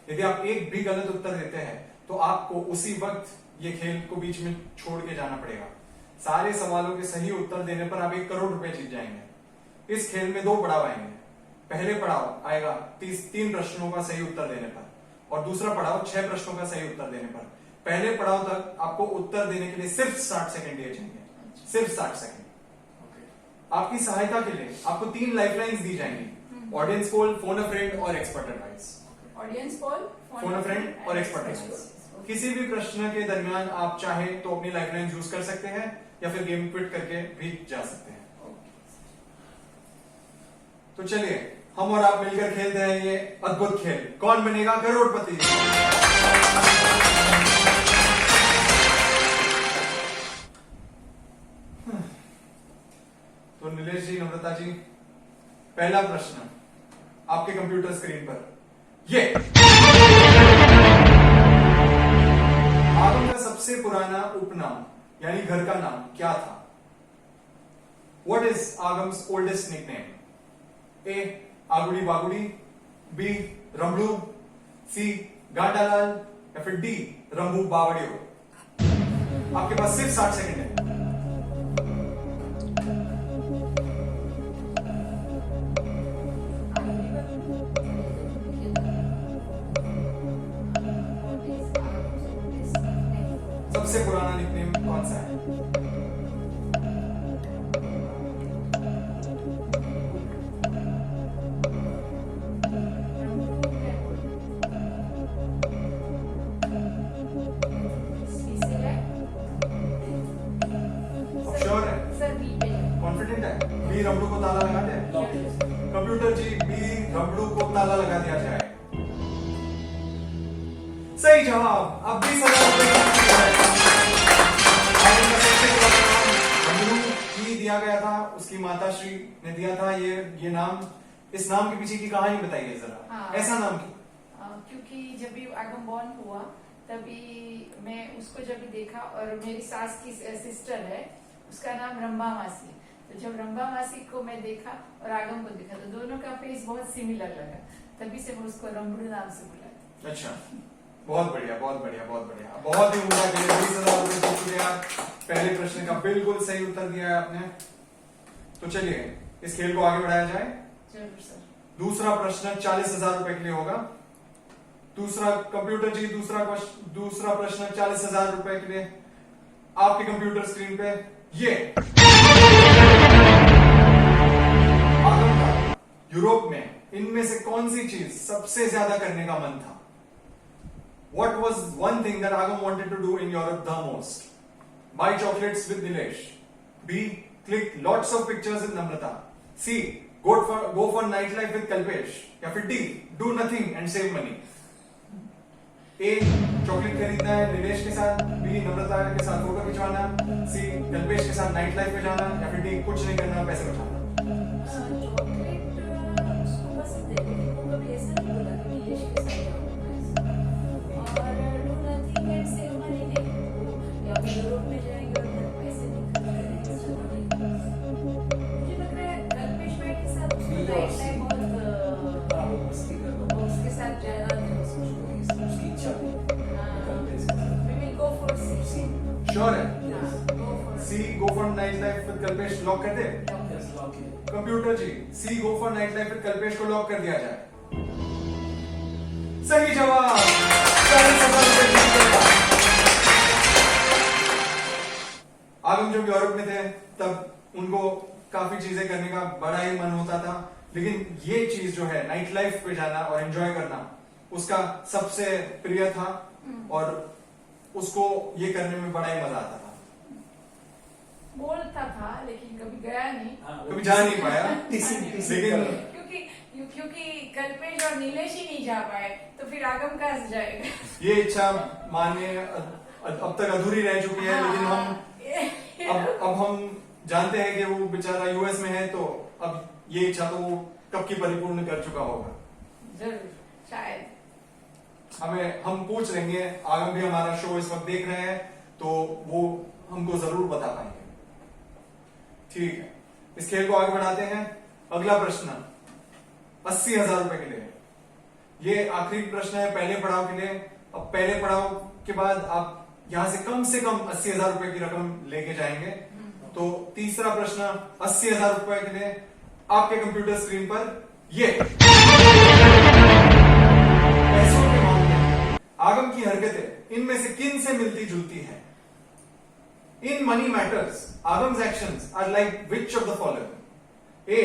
यदि आप एक भी गलत उत्तर देते हैं तो आपको उसी वक्त ये खेल को बीच में छोड़ के जाना पड़ेगा। सारे सवालों के सही उत्तर देने पर आप 1 करोड़ रुपए जीत जाएंगे। इस खेल में 2 पड़ाव आएंगे। पहले पड़ाव आएगा 3 प्रश्नों का सही उत्तर देने पर, और दूसरा पड़ाव 6 प्रश्नों का सही उत्तर देने पर। पहले पड़ाव तक आपको उत्तर देने के लिए सिर्फ 60 सेकंड दिए जाएंगे, सिर्फ 60 सेकंड। आपकी सहायता के लिए आपको 3 लाइफलाइंस दी जाएंगी: audience poll, phone a friend और expert advice. Audience poll, phone a friend और एक्सपर्ट एडवाइस। किसी भी प्रश्न के दरमियान आप चाहे तो अपनी लाइफलाइन यूज कर सकते हैं या फिर गेम क्विट करके भी जा सकते हैं। तो चलिए हम और आप मिलकर खेलते हैं ये अद्भुत खेल, कौन बनेगा करोड़पति। तो नीलेश जी, नम्रता जी, पहला प्रश्न आपके कंप्यूटर स्क्रीन पर। ये आगम का सबसे पुराना उपनाम यानी घर का नाम क्या था? What is Agam's oldest nickname? A. आगुड़ी बागुड़ी, B. Ramlu, C. गांडालाल या फिर D. रंभू बावड़ियो। आपके पास सिर्फ 60 सेकंड है। बी रबड़ू को ताला लगा दे। कंप्यूटर जी बी रबड़ू को ताला लगा दिया जाए। सही जवाब। अब 20,000 रबड़ू ही दिया गया था, उसकी माताश्री ने दिया था ये नाम। इस नाम के पीछे की कहानी बताइए जरा। हाँ। ऐसा नाम क्यों? क्योंकि जब भी आगम बॉर्न हुआ तभी मैं उसको जब भी देखा, और मेरी सास की सिस्टर है, उसका नाम रंबा मासी। तो जब रंबा मासी को मैं देखा और आगम को देखा तो दोनों का फेस बहुत सिमिलर लगा, तभी से मैं उसको रंबड़ू नाम से बुलाती। अच्छा, बहुत बढ़िया, बहुत बढ़िया, बहुत बढ़िया। बहुत ही उम्दा के लिए 20,000 रुपए जीत चुके हैं आप। पहले प्रश्न का बिल्कुल सही उत्तर दिया है आपने। तो चलिए इस खेल को आगे बढ़ाया जाए। जरूर सर। दूसरा प्रश्न 40,000 रुपए के लिए होगा। दूसरा कंप्यूटर जी, दूसरा प्रश्न 40,000 रुपए के लिए आपके कंप्यूटर स्क्रीन पे ये आगम का यूरोप में इनमें से कौन सी चीज सबसे ज्यादा करने का मन था? What was one thing that Agam wanted to do in Europe the most? Buy chocolates with Nilesh. B. Click lots of pictures with Namrata. C. Go for nightlife with Kalpesh. या फिर D. Do nothing and save money. A. Chocolate खरीदना है निलेश के साथ। B. नम्रता के साथ फोटो खिंचवाना। C. कल्पेश के साथ नाइट लाइफ पे जाना। या फिर D. कुछ नहीं करना, पैसे बचाना। चॉकलेट उसको बस देने को कभी ऐसा नहीं बोला कि निलेश के साथ जाऊंगा, और do nothing and save money नहीं, या फिर यूरोप में जाएंगे और पैसे नहीं खर्च करेंगे। मुझे लग रहा है कल्पेश भाई के साथ उसको नाइट लाइफ बहुत उसके साथ जाना उसकी इच्छा थी। we will go for C. Sure है? Go for C. Go for night life with Kalpesh lock कर दे। Yes, okay. Computer ji C. Go for night life with Kalpesh को लॉक कर दिया जाए। सही जवाब। 40,000 रुपए जीत गए। आगम जब यूरोप में थे तब उनको काफी चीजें करने का बड़ा ही मन होता था, लेकिन ये चीज जो है नाइट लाइफ पे जाना और एंजॉय करना उसका सबसे प्रिय था, और उसको ये करने में बड़ा ही मजा आता था। बोलता था लेकिन कभी गया नहीं, हाँ, कभी जा नहीं पाया। लेकिन क्योंकि कल्पेश और नीलेश ही नहीं जा पाए तो फिर आगम कहाँ से जाएगा। ये इच्छा माने अब तक अधूरी रह चुकी है, लेकिन अब हम जानते हैं कि वो बेचारा यूएस में है, तो अब ये इच्छा तो वो कब की परिपूर्ण कर चुका होगा। जरूर, शायद। हम पूछ लेंगे, आगम भी हमारा शो इस वक्त देख रहे हैं तो वो हमको जरूर बता पाएंगे। ठीक है, इस खेल को आगे बढ़ाते हैं। अगला प्रश्न 80,000 रुपए के लिए। ये आखिरी प्रश्न है पहले पड़ाव के लिए। अब पहले पड़ाव के बाद आप यहां से कम 80,000 रुपए की रकम लेके जाएंगे। तो तीसरा प्रश्न 80,000 रुपए के लिए आपके कंप्यूटर स्क्रीन पर ये पैसों के मामले में आगम की हरकतें इनमें से किन से मिलती जुलती है? In money matters Aagam's actions are like which of the following? A.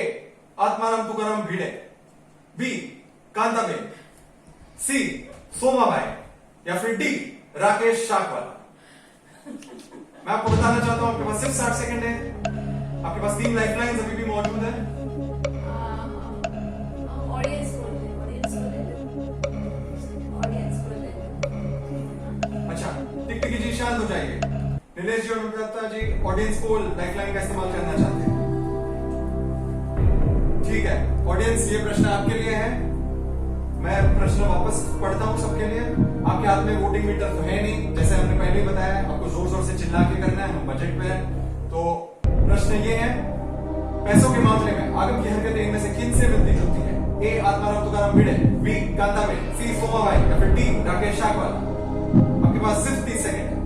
Atmaram Tukaram Bhide. B. Kantaben. C. Somabai. या फिर डी. राकेश शाकवाला। मैं आपको बताना चाहता हूं आपके पास सिर्फ 60 सेकंड है। आपके पास 3 लाइफलाइंस अभी भी मौजूद है। ऑडियंस को अच्छा, टिकटिकी जी शांत हो जाइए। निलेश जी और नम्रता जी ऑडियंस पोल लाइफलाइन का इस्तेमाल करना चाहते हैं। ठीक है ऑडियंस, ये प्रश्न आपके लिए है। मैं प्रश्न वापस पढ़ता हूं सबके लिए। आपके हाथ में वोटिंग मीटर तो है नहीं, जैसे हमने पहले ही बताया, आपको जोर जोर से चिल्ला के करना है, हम बजट पे हैं। तो प्रश्न ये है, पैसों के मामले में आगम की हरकतें इनमें से किन से मिलती जुलती है? ए. आत्माराम तुकाराम भिड़े। बी. कांताबेन। सी. सोमाबाई। या फिर डी. राकेश शाकवाला। आपके पास सिर्फ 30 सेकंड है।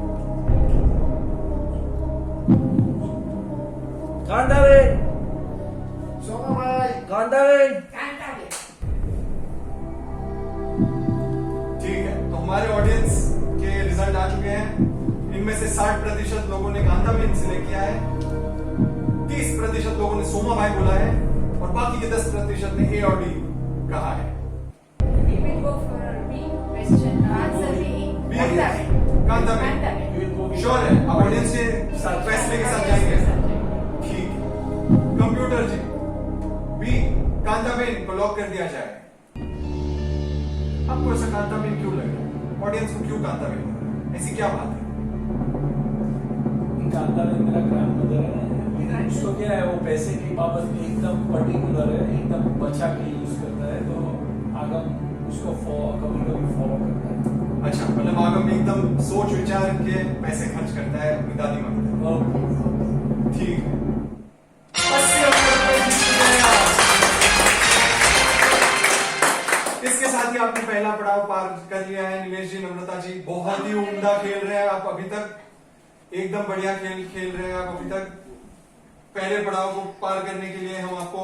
कांताबेन, सोमाबाई। कांताबेन। कांताबेन। ठीक है, तो हमारे ऑडियंस के रिजल्ट आ चुके हैं। इनमें से 60% लोगों ने कांताबेन सिलेक्ट किया है, 30% लोगों ने सोमाबाई बोला है, और बाकी के 10% ने ए और डी कहा है। We will go for B question. Answer B. B. Kantaben. Kantaben. You will go with- sure है आप ऑडियंस के साथ फैसले के साथ जाएंगे? ठीक है, कंप्यूटर जी लॉक कर दिया जाए? आपको ऐसा कांताबेन क्यों लग रहा है? ऑडियंस को क्यों कांताबेन लग रहा है? ऐसी क्या बात है? कांताबेन मेरा ग्रैंड मदर है, लेकिन उसको क्या है, वो पैसे की बाबत में एकदम पर्टिकुलर है, एकदम बचा के यूज करता है, तो आगम उसको कभी कभी फॉलो करता है। अच्छा, मतलब आगम एकदम सोच विचार के पैसे खर्च करता है अपनी दादी माँ की तरफ। और ठीक है, 80,000 रुपए जीत चुके हैं आप। इसके साथ ही आपने पहला पड़ाव पार कर लिया है। नीलेश जी, नम्रता जी, बहुत ही उम्दा खेल रहे हैं आप अभी तक, एकदम बढ़िया खेल रहे हैं आप अभी तक। पहले पड़ाव को पार करने के लिए हम आपको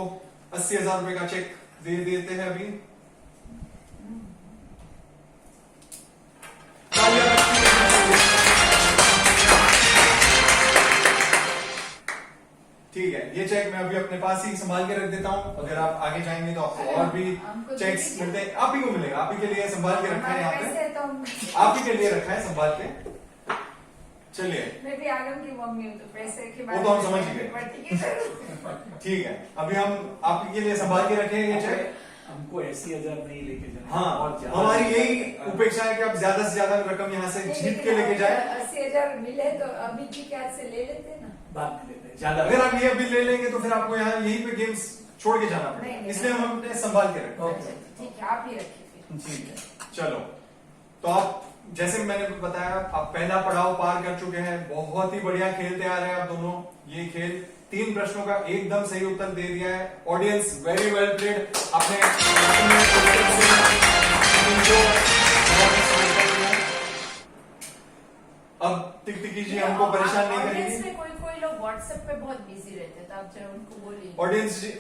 80,000 रुपए का चेक दे देते हैं अभी। ठीक है, ये चेक मैं अभी अपने पास ही संभाल के रख देता हूँ। अगर आप आगे जाएंगे तो आपको और भी हमको चेक्स दीजिए। मिलते हैं। आप ही को मिलेगा, आप ही के लिए संभाल के रखा है यहाँ पैसे पे, तो आप ही के लिए रखा है संभाल के। चलिए, मैं भी आगम की मम्मी हूँ, तो पैसे के वो तो हम समझ ही गए। बढ़ती की जरूरत। ठीक है, अभी हम आप ही के लिए संभाल के रखे हैं ये चेक। हमको 80,000 नहीं लेके जाना, हाँ, और ज्यादा हमारी यही हाँ। उपेक्षा है कि आप ज्यादा से ज्यादा रकम यहाँ से जीत के लेके जाए। 80,000 मिले तो अभी की क्या से ले लेते ना। बाद में लेते हैं, ज्यादा अगर आप ये अभी ले लेंगे तो फिर आपको यहाँ यहीं पे गेम्स छोड़ के जाना नहीं, पड़ेगा, नहीं, इसलिए हम अपने संभाल के रखते हैं। अच्छा, ठीक है, आप ही रखिए फिर। ठीक है, चलो। तो आप, जैसे मैंने बताया, आप पहला पड़ाव पार कर चुके हैं। बहुत ही बढ़िया खेलते आ रहे हैं आप दोनों। ये खेल 3 प्रश्नों का एकदम सही उत्तर दे दिया है। Audience, very well played. आपने अब टिकटिकी जी हमको परेशान नहीं ऑडियंस करेंगे। में कोई लोग व्हाट्सएप पे बहुत बिजी रहते हैं, तो आप जरा उनको बोलिए।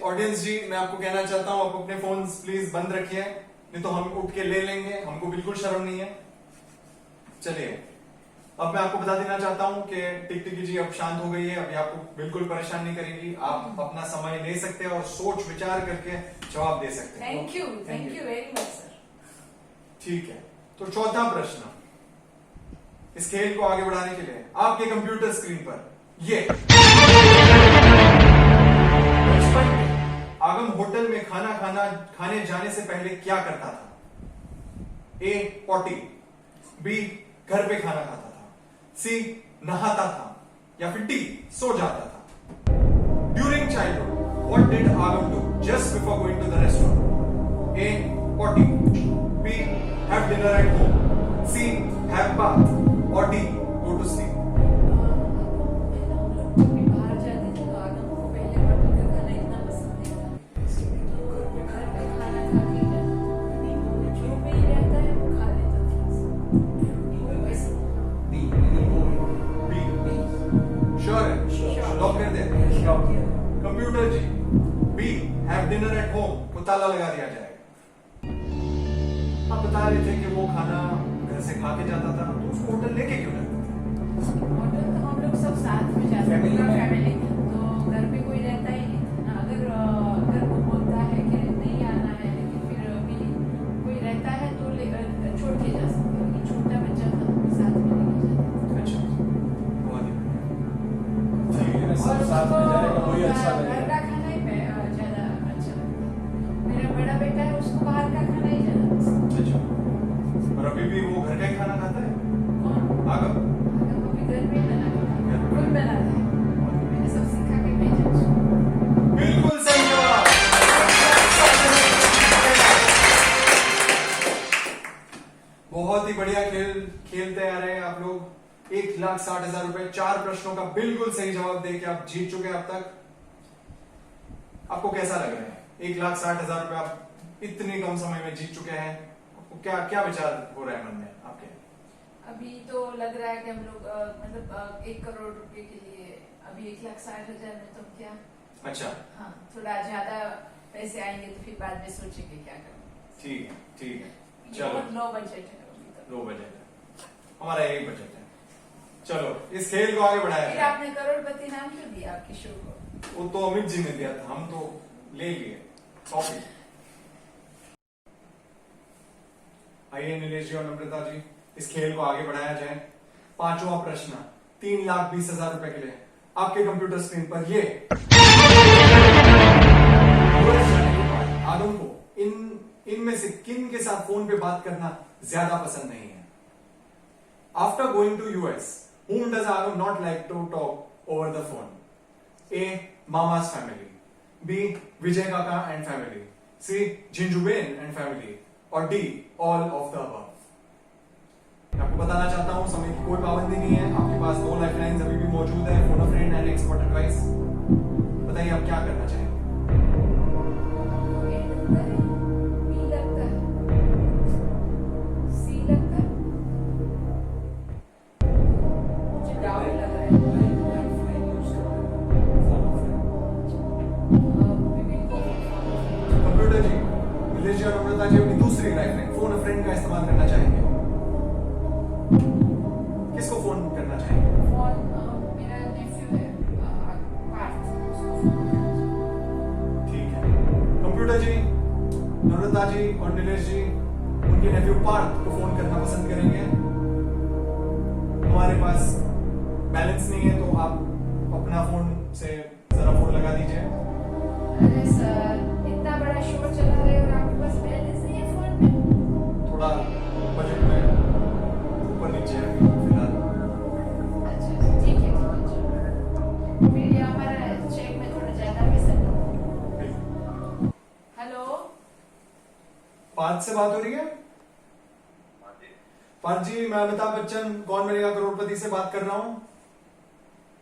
ऑडियंस जी, मैं आपको कहना चाहता हूं, आप अपने फोन प्लीज बंद रखिए, नहीं तो हम उठ के ले लेंगे, हमको बिल्कुल शर्म नहीं है। चलिए, अब मैं आपको बता देना चाहता हूं कि टिकटिकी जी अब शांत हो गई है, अभी आपको बिल्कुल परेशान नहीं करेंगी। आप अपना समय ले सकते हैं और सोच विचार करके जवाब दे सकते हैं। Thank you very much sir. ठीक है, तो चौथा प्रश्न, इस खेल को आगे बढ़ाने के लिए आपके कंप्यूटर स्क्रीन पर ये बचपन में आगम होटल में खाने जाने से पहले क्या करता था? ए, पॉटी, बी, घर पे खाना खाता था, सी, नहाता था, या फिर डी, सो जाता था। During childhood what did Agam do just before going to the restaurant? A, potty, B, have dinner at home, C, have bath, और डी, गो टू स्लीप। बाहर जाते थे तो आगम को पहले होटल का खाना इतना पसंद नहीं था, तो घर पे खाना खा के जो भी रहता है वो खा लेता था वैसे। बी, श्योर है? लॉक कर दे। स्टॉप किया। Computer ji, B, have dinner at home को ताला लगा दिया जाएगा। आप बता रहे थे कि वो खाना घर से खा के जाता था, तो उसको होटल लेके क्यों जाता था? होटल तो हम लोग सब साथ में जाते थे, Family पूरा में। फैमिली, तो घर पे कोई रहता ही नहीं था। अगर वो बोलता है कि नहीं आना है, लेकिन फिर अभी कोई रहता है तो छोड़ के जा सकते हैं, लेकिन छोटा बच्चा था तो साथ में लेके जाते थे। अच्छा, बहुत ही बढ़िया। ठीक है, सब साथ में जाएगा वही अच्छा घर लगेगा। का खाना ही ज्यादा अच्छा लगता है। मेरा बड़ा बेटा है, उसको बाहर का खाना ही ज्यादा पसंद है। अच्छा, और अभी भी वो घर का ही खाना खाता है? कौन? आगम? आगम अभी घर में बनाता है, खुद बनाता है, मैंने सब सिखा के भेजा उसको। बिल्कुल सही जवाब। बहुत ही बढ़िया खेलते आ रहे हैं आप लोग। 1,60,000 रुपए, 4 प्रश्नों का बिल्कुल सही जवाब देके आप जीत चुके हैं अब तक। आपको कैसा लग रहा है? 1,60,000 रुपए आप इतने कम समय में जीत चुके हैं, आपको क्या क्या विचार हो रहा है मन में आपके? अभी तो लग रहा है कि हम लोग मतलब 1 करोड़ रुपए के लिए अभी 1,60,000 में तो क्या, अच्छा, हाँ थोड़ा ज्यादा पैसे आएंगे तो फिर बाद में सोचेंगे क्या करना। ठीक है, ठीक है, ये चलो। बहुत लो बजट है अभी तक। लो बजट है, हमारा यही बजट है। चलो, इस खेल को आगे बढ़ाया फिर जाए। आपने करोड़पति नाम क्यों दिया आपकी शो को? वो तो अमित जी ने दिया था, हम तो ले लिए कॉपी। आइए नीलेश जी और नम्रता जी, इस खेल को आगे बढ़ाया जाए। 5वां प्रश्न 3,20,000 रुपए के लिए आपके कंप्यूटर स्क्रीन पर ये आगम को इनमें से किन के साथ फोन पे बात करना ज्यादा पसंद नहीं है? After going to US, whom does Agam not like to talk over the phone? A. Mama's family. B. Vijay Kaka and family. C. Jinjuben and family. और D. All of the above. मैं आपको बताना चाहता हूं, समय की कोई पाबंदी नहीं है, आपके पास 2 लाइफलाइंस अभी भी मौजूद है, phone a friend and expert advice. बताइए आप क्या करना चाहेंगे? बी लगता है, सी लगता है, मुझे डाउट लग रहा है। कंप्यूटर जी, नीलेश जी और अमृता जी अपनी दूसरी लाइफलाइन फोन अ फ्रेंड का इस्तेमाल करना चाहेंगे। किसको फोन करना चाहेंगे? मेरा नेफ्यू है पार्थ, उसको फोन करना ठीक है। कंप्यूटर जी, नम्रता जी और नीलेश जी उनके नेफ्यू पार्थ को फोन करना पसंद करेंगे। हमारे पास बैलेंस नहीं है तो आप अपना फोन से जरा फोन लगा दीजिए। अरे सर, इतना बड़ा शो चला रहे और आपके पास बैलेंस नहीं है फोन में? थोड़ा बजट में ऊपर नीचे है फिलहाल। अच्छा ठीक है, फिर ये हमारा चेक में थोड़ा ज्यादा पैसा लगेगा। हेलो, पार्थ से बात हो रही है? पार्थ जी, मैं अमिताभ बच्चन कौन बनेगा करोड़पति से बात कर रहा हूँ।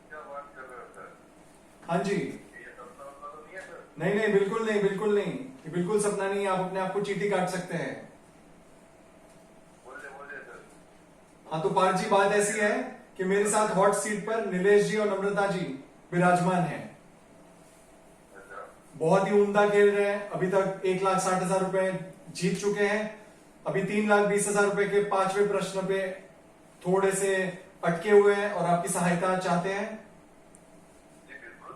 क्या बात कर रहे हो सर? हाँ जी। ये सपना वपना तो नहीं है सर? नहीं नहीं, बिल्कुल नहीं, बिल्कुल नहीं, ये बिल्कुल सपना नहीं है। आप अपने आप को चींटी काट सकते हैं। बोलिए सर। हाँ तो पार्थ जी, बात ऐसी है कि मेरे साथ हॉट सीट पर नीलेश जी और नम्रता जी विराजमान हैं। अच्छा, बहुत ही उम्दा खेल रहे हैं, अभी तक 1,60,000 रुपए जीत चुके हैं। अभी 3,20,000 रुपए के 5वें प्रश्न पे थोड़े से अटके हुए हैं और आपकी सहायता चाहते हैं। जी बिल्कुल।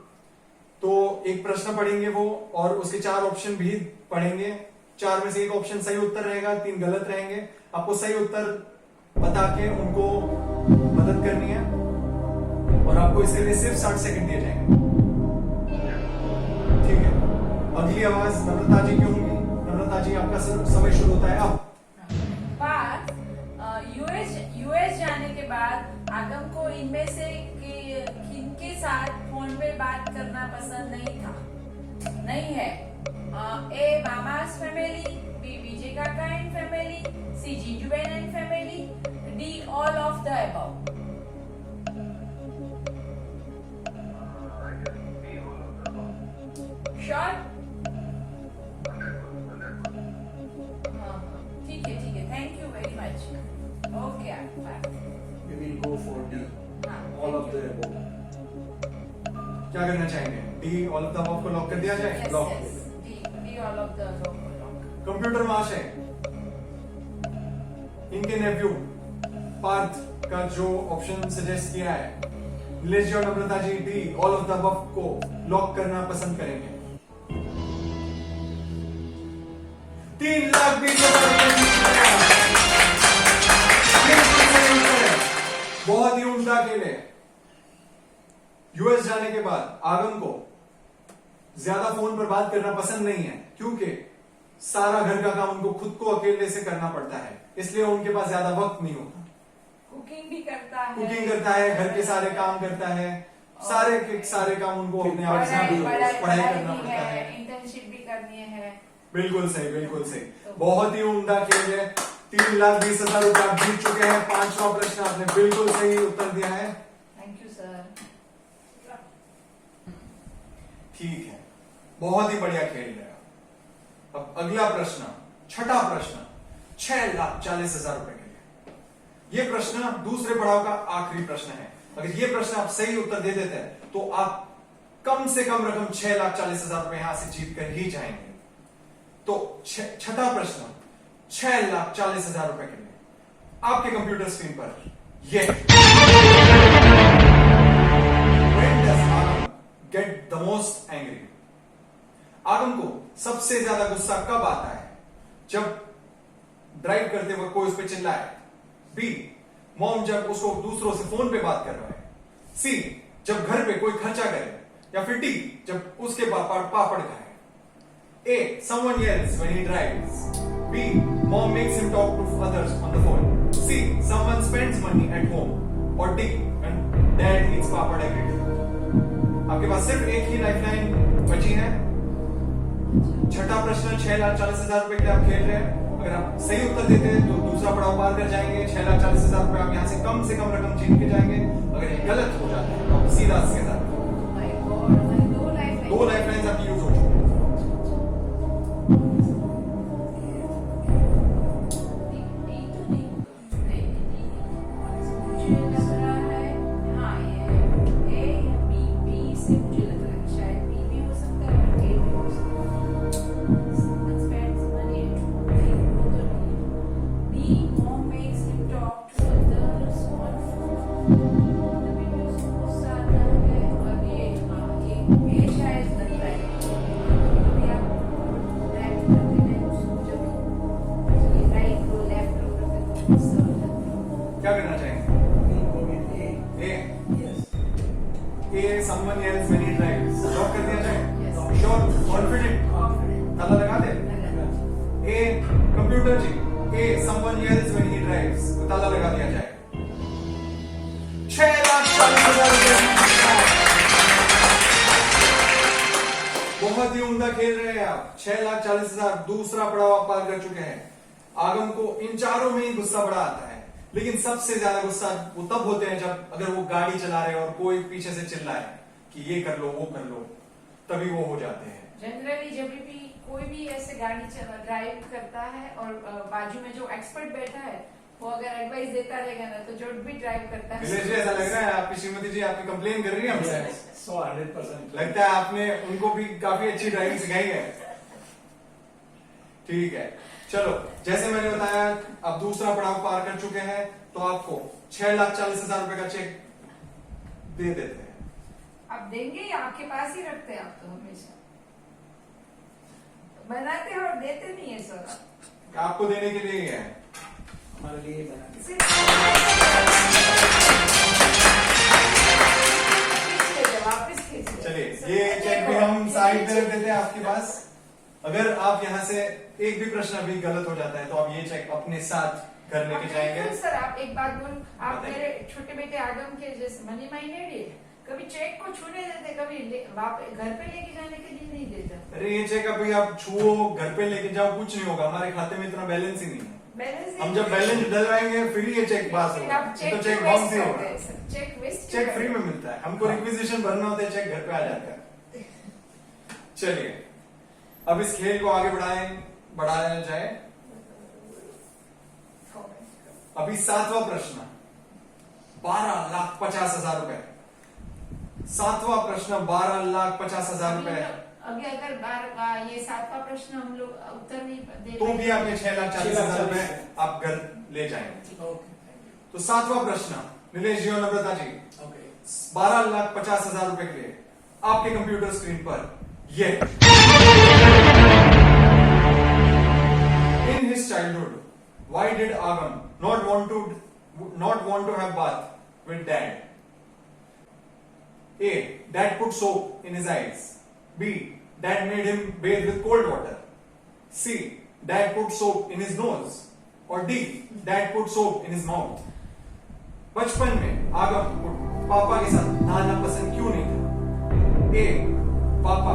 तो एक प्रश्न पढ़ेंगे वो, और उसके 4 ऑप्शन भी पढ़ेंगे। 4 में से एक ऑप्शन सही उत्तर रहेगा, 3 गलत रहेंगे। आपको सही उत्तर बता के उनको मदद करनी है और आपको इसके लिए सिर्फ 60 सेकंड दिए जाएंगे। ठीक है। अगली आवाज नम्रता जी की होंगी। नम्रता जी, आपका समय शुरू होता है अब। पार्थ, यूएस जाने के बाद आगम को इनमें से किनके साथ फोन पे बात करना पसंद नहीं है? A. Mama's family, B. Vijay kaka and family, C. Jijuben and family, D. All of the above. Sure? ठीक है, thank you very much. Okay, We will go for D. All of the above. क्या करना चाहेंगे? D all of the above को लॉक कर दिया जाए? Lock. D all of the above. Computer महाशय, इनके नेफ्यू पार्थ का जो ऑप्शन सजेस्ट किया है, नीलेश जी और Namrata ji D all of the above को लॉक करना पसंद करेंगे। 3,20,000 बहुत ही उम्दा खेले। यूएस जाने के बाद आगम को ज्यादा फोन पर बात करना पसंद नहीं है, क्योंकि सारा घर का काम उनको खुद को अकेले से करना पड़ता है, इसलिए उनके पास ज्यादा वक्त नहीं होता। कुकिंग भी करता है, घर के सारे काम करता है, सारे के सारे काम उनको अपने आप से पढ़ाई करना पड़ता है, इंटर्नशिप भी करनी है। बिल्कुल सही, बिल्कुल सही। बहुत ही उम्दा खेल है। 3,20,000 रुपए आप जीत चुके हैं। 5वां प्रश्न आपने बिल्कुल सही उत्तर दिया है। Thank you sir. ठीक है, बहुत ही बढ़िया खेल रहा। अब अगला प्रश्न, छठा प्रश्न, 6,40,000 रुपए के लिए। यह प्रश्न दूसरे पड़ाव का आखिरी प्रश्न है। अगर यह प्रश्न आप सही उत्तर दे देते हैं तो आप कम से कम रकम 6,40,000 रुपए यहां से जीत कर ही जाएंगे। तो छठा प्रश्न 6,40,000 रुपए के लिए आपके कंप्यूटर स्क्रीन पर ये When does Agam get the most angry? आगम को सबसे ज्यादा गुस्सा कब आता है? जब ड्राइव करते वक्त कोई उस पर चिल्लाए। बी, मॉम जब उसको दूसरों से फोन पे बात कर रहा है। सी, जब घर पे कोई खर्चा करे। या फिर डी, जब उसके पापड़ खाए। A. Someone yells when he drives. B. Mom makes him talk to others on the phone. C. Someone spends money at home. Or D. When dad eats papad every day. आपके पास सिर्फ एक ही लाइफलाइन बची है। छठा प्रश्न 6,40,000 रुपए के लिए आप खेल रहे हैं। अगर आप सही उत्तर देते हैं तो दूसरा पड़ाव पार कर जाएंगे। 6,40,000 रुपए आप यहाँ से कम रकम जीत के जाएंगे। अगर ये गलत हो जाता है तो आप सीधा इसके साथ माय गॉड, दो लाइफलाइंस आपकी यूज हो चुकी है। मुझे लग रहा है हाँ ये ए या बी से मुझे लग रहा है शायद बी भी हो सकता है और ए भी हो सकता है। Someone spends money at home, नहीं वो तो नहीं है। B, mom makes him talk to others on phone, तभी भी उसको गुस्सा आता है। और ये हाँ ये शायद लग रहा है कभी आप राइट करते हैं उसको जब ये राइट को लेफ्ट को करते हैं तो गुस्सा हो जाता है। क्या करना चाहेंगे? A. A. Someone yells when he drives. Lock कर दिया जाए? Yes. Sure, confident. ताला लगा दे? A. Computer ji. A. Someone yells when he drives. तो ताला लगा दिया जाए। 6,40,000 रुपए। बहुत ही उम्दा खेल रहे हैं आप। 6,40,000 दूसरा पड़ाव आप पार कर चुके हैं। आगम को इन चारों में ही गुस्सा बड़ा आता है, लेकिन सबसे ज्यादा गुस्सा वो तब होते हैं जब अगर वो गाड़ी चला रहे हैं और कोई पीछे से चिल्लाए कि ये कर लो वो कर लो, तभी वो हो जाते हैं। जनरली जब भी कोई भी ऐसे गाड़ी ड्राइव करता है और बाजू में जो एक्सपर्ट बैठा है वो अगर एडवाइस देता रहेगा ना तो जो भी ड्राइव करता है जी ऐसा लग रहा है आपकी श्रीमती जी आपकी कंप्लेन कर रही है हमसे। 100% लगता है आपने उनको भी काफी अच्छी ड्राइविंग सिखाई है। ठीक है, चलो जैसे मैंने बताया आप दूसरा पड़ाव पार कर चुके हैं तो आपको 6,40,000 रुपए का चेक दे देते हैं। आप देंगे या आपके पास ही रखते हैं? आप तो हमेशा बनाते हो और देते नहीं है सर। आपको देने के लिए ही है। हमारे लिए बना के वापस खींच लो। चलिए ये चेक भी हम साइड में रख देते हैं आपके पास। अगर आप यहाँ से एक भी प्रश्न अभी गलत हो जाता है तो आप ये चेक अपने साथ घर लेके जाएंगे। सर आप एक बात बोल, आप बताइए। मेरे छोटे बेटे आगम के जैसे मनी माइंडेड कभी चेक को छूने देते, कभी घर पे लेके जाने के लिए नहीं देता। अरे ये चेक अभी आप छुओ घर पे लेके जाओ कुछ नहीं होगा, हमारे खाते में इतना बैलेंस ही नहीं है। बैलेंस हम जब बैलेंस डलवाएंगे फिर ये चेक पास होगा, तो चेक बाउंस नहीं होगा। चेक वेस्ट चेक फ्री में मिलता है, हमको रिक्विजिशन भरना होता है, चेक घर पे आ जाता है। चलिए अब इस खेल को आगे बढ़ाया जाए। अभी 7वां प्रश्न 12,50,000 रुपए। 7वां प्रश्न 12,50,000 रुपए। अभी अगर ये 7वां प्रश्न हम लोग उत्तर नहीं दे तो भी आपके 6,40,000 रुपए आप घर ले जाएंगे। तो 7वां प्रश्न नीलेश जी और नम्रता जी 12,50,000 रुपए के लिए आपके कंप्यूटर स्क्रीन पर ये। In his childhood, why did Agam not want to have bath with dad? A. Dad put soap in his eyes. B. Dad made him bathe with cold water. C. Dad put soap in his nose. Or D. Dad put soap in his mouth. बचपन में आगम को पापा के साथ नहाना पसंद क्यों नहीं था? A. पापा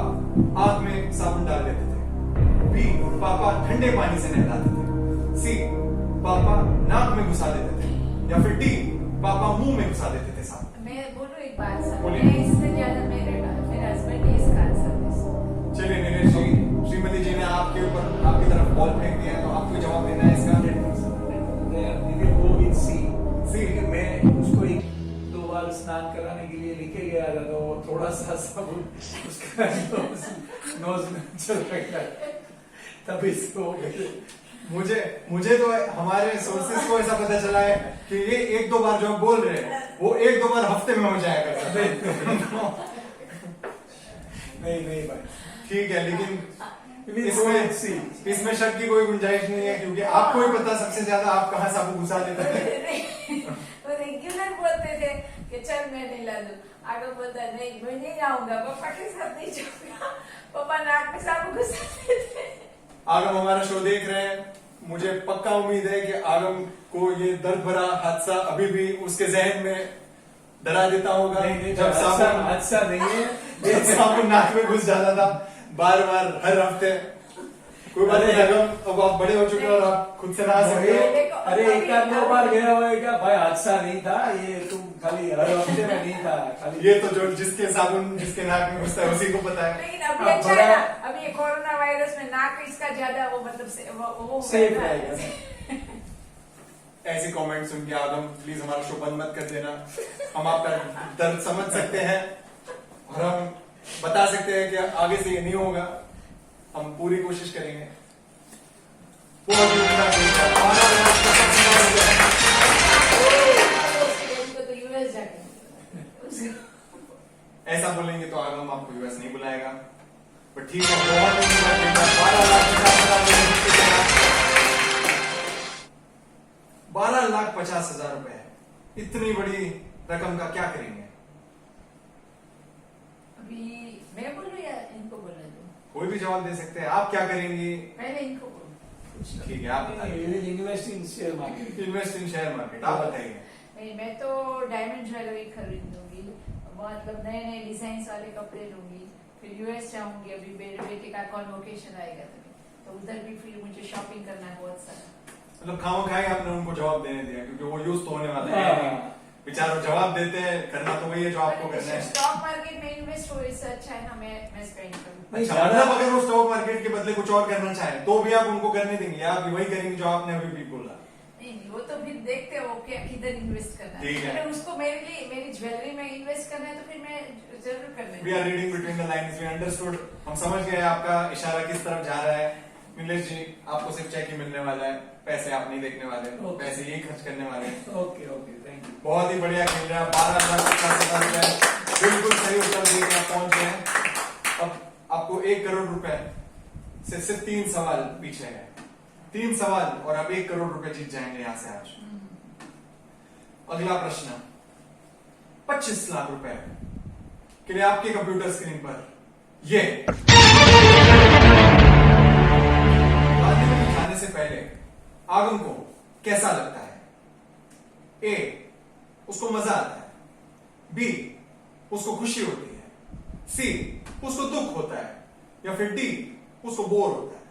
आग में साबुन डाल देते थे। B. पापा ठंडे पानी से नहलाते थे। C. पापा नाक में घुसा देते थे। या फिर D. पापा मुंह में घुसा देते थे साबुन। मैं बोलूं एक बात सर, बोलिए। मैं इससे ज्यादा मेरे हस्बैंड ने इसका आंसर दे। चलिए नीलेश जी, श्रीमती जी ने आपके ऊपर आपकी तरफ बॉल फेंक दिया है तो आपको जवाब देना है इसका। क्योंकि मैं उसको 1-2 बार स्नान कराने के लिए लेके गया था तो वो थोड़ा सा साबुन उसका नोज में चल रहा है तभी इसको मुझे तो हमारे सोर्सेस को ऐसा पता चला है कि ये 1-2 बार जो आप बोल रहे हैं वो 1-2 बार हफ्ते में हो जाएगा। नहीं भाई ठीक है, लेकिन इसमें शक की कोई गुंजाइश नहीं है क्योंकि आपको ही पता सबसे ज्यादा आप कहाँ साबुन घुसा देते थे। वो रेगुलर बोलते थे कि चल मैं नहीं ला दूं, आगे बोलता नहीं मैं नहीं आऊंगा, पापा के साथ नहीं जाऊंगा, पापा नाक में साबुन घुसा देते आगम हमारा शो देख रहे हैं, मुझे पक्का उम्मीद है कि आगम को ये दर्द भरा हादसा अभी भी उसके जहन में डरा देता होगा। नहीं, जब साबुन हादसा नहीं है। जब साबुन नाक में घुस जाता था बार बार हर हफ्ते। कोई बात नहीं आगम, अब आप बड़े हो चुके हो और आप खुद से नहा सकते हो। अरे एक आध दो बार गया हुआ है क्या भाई, हादसा नहीं था ये, तुम खाली हर हफ्ते में नहीं था खाली। ये तो जो जिसके साबुन जिसके नाक में घुसता है उसी को पता है। लेकिन अभी अच्छा है ना, अभी ये कोरोना वायरस में नाक इसका ज्यादा वो मतलब वो सेफ रहेगा। ऐसे कमेंट सुन के आगम प्लीज हमारा शो बंद मत कर देना। हम आपका दर्द समझ सकते हैं और हम बता सकते हैं कि आगे से ये नहीं होगा। हम पूरी कोशिश करेंगे। बहुत ही तो यूएस जाके ऐसा बोलेंगे तो आगम आपको यूएस नहीं बुलाएगा, पर ठीक है। बहुत ही 12,50,000 रुपए है। इतनी बड़ी रकम का क्या करेंगे? अभी मैं बोलूं या इनको बोलने दूं? कोई भी जवाब दे सकते हैं। आप क्या करेंगी? पहले इनको बोलूं। ठीक है, आप बताइए। Invest in share market. Invest in share market, आप बताइए। नहीं, मैं तो डायमंड ज्वेलरी खरीद लूंगी, मतलब नए नए डिजाइन वाले कपड़े लूंगी, फिर यूएस जाऊंगी। अभी मेरे बेटे का कॉन्वोकेशन आएगा तो उधर भी फिर मुझे शॉपिंग करना है बहुत सारा। मतलब खाओ खाए आपने उनको जवाब देने दिया, क्योंकि वो यूज तो होने वाला है। बेचारो जवाब देते हैं, करना तो वही है जो आपको करना है। स्टॉक मार्केट में इन्वेस्ट हो, इससे अच्छा है ना मैं स्पेंड करूं। अच्छा, मतलब अगर वो स्टॉक मार्केट के बदले कुछ और करना चाहे तो भी आप उनको करने देंगे, आप भी वही करेंगे जो आपने अभी भी बोला? नहीं, वो तो फिर देखते हो कि किधर इन्वेस्ट करना ठीक है। अगर उसको मेरे लिए मेरी ज्वेलरी में इन्वेस्ट करना है तो फिर मैं जरूर करने we are reading between the lines, we understood. हम समझ गए आपका इशारा किस तरफ जा रहा है। नीलेश जी, आपको सिर्फ चेक ही मिलने वाला है, पैसे आप नहीं देखने वाले, पैसे यही खर्च करने वाले हैं। Okay okay, thank you. बहुत ही बढ़िया खेल रहे हैं। 12,50,000 रुपए बिल्कुल सही उत्तर देके आप पहुंच गए हैं। अब आपको 1 करोड़ रुपए से सिर्फ 3 सवाल पीछे है। 3 सवाल और आप 1 करोड़ रुपए जीत जाएंगे यहां से आज। अगला प्रश्न 25 लाख रुपए के लिए आपके कंप्यूटर स्क्रीन पर ये जाने से पहले आगम को कैसा लगता है? ए, उसको मजा आता है। बी, उसको खुशी होती है। सी, उसको दुख होता है। या फिर डी, उसको बोर होता है।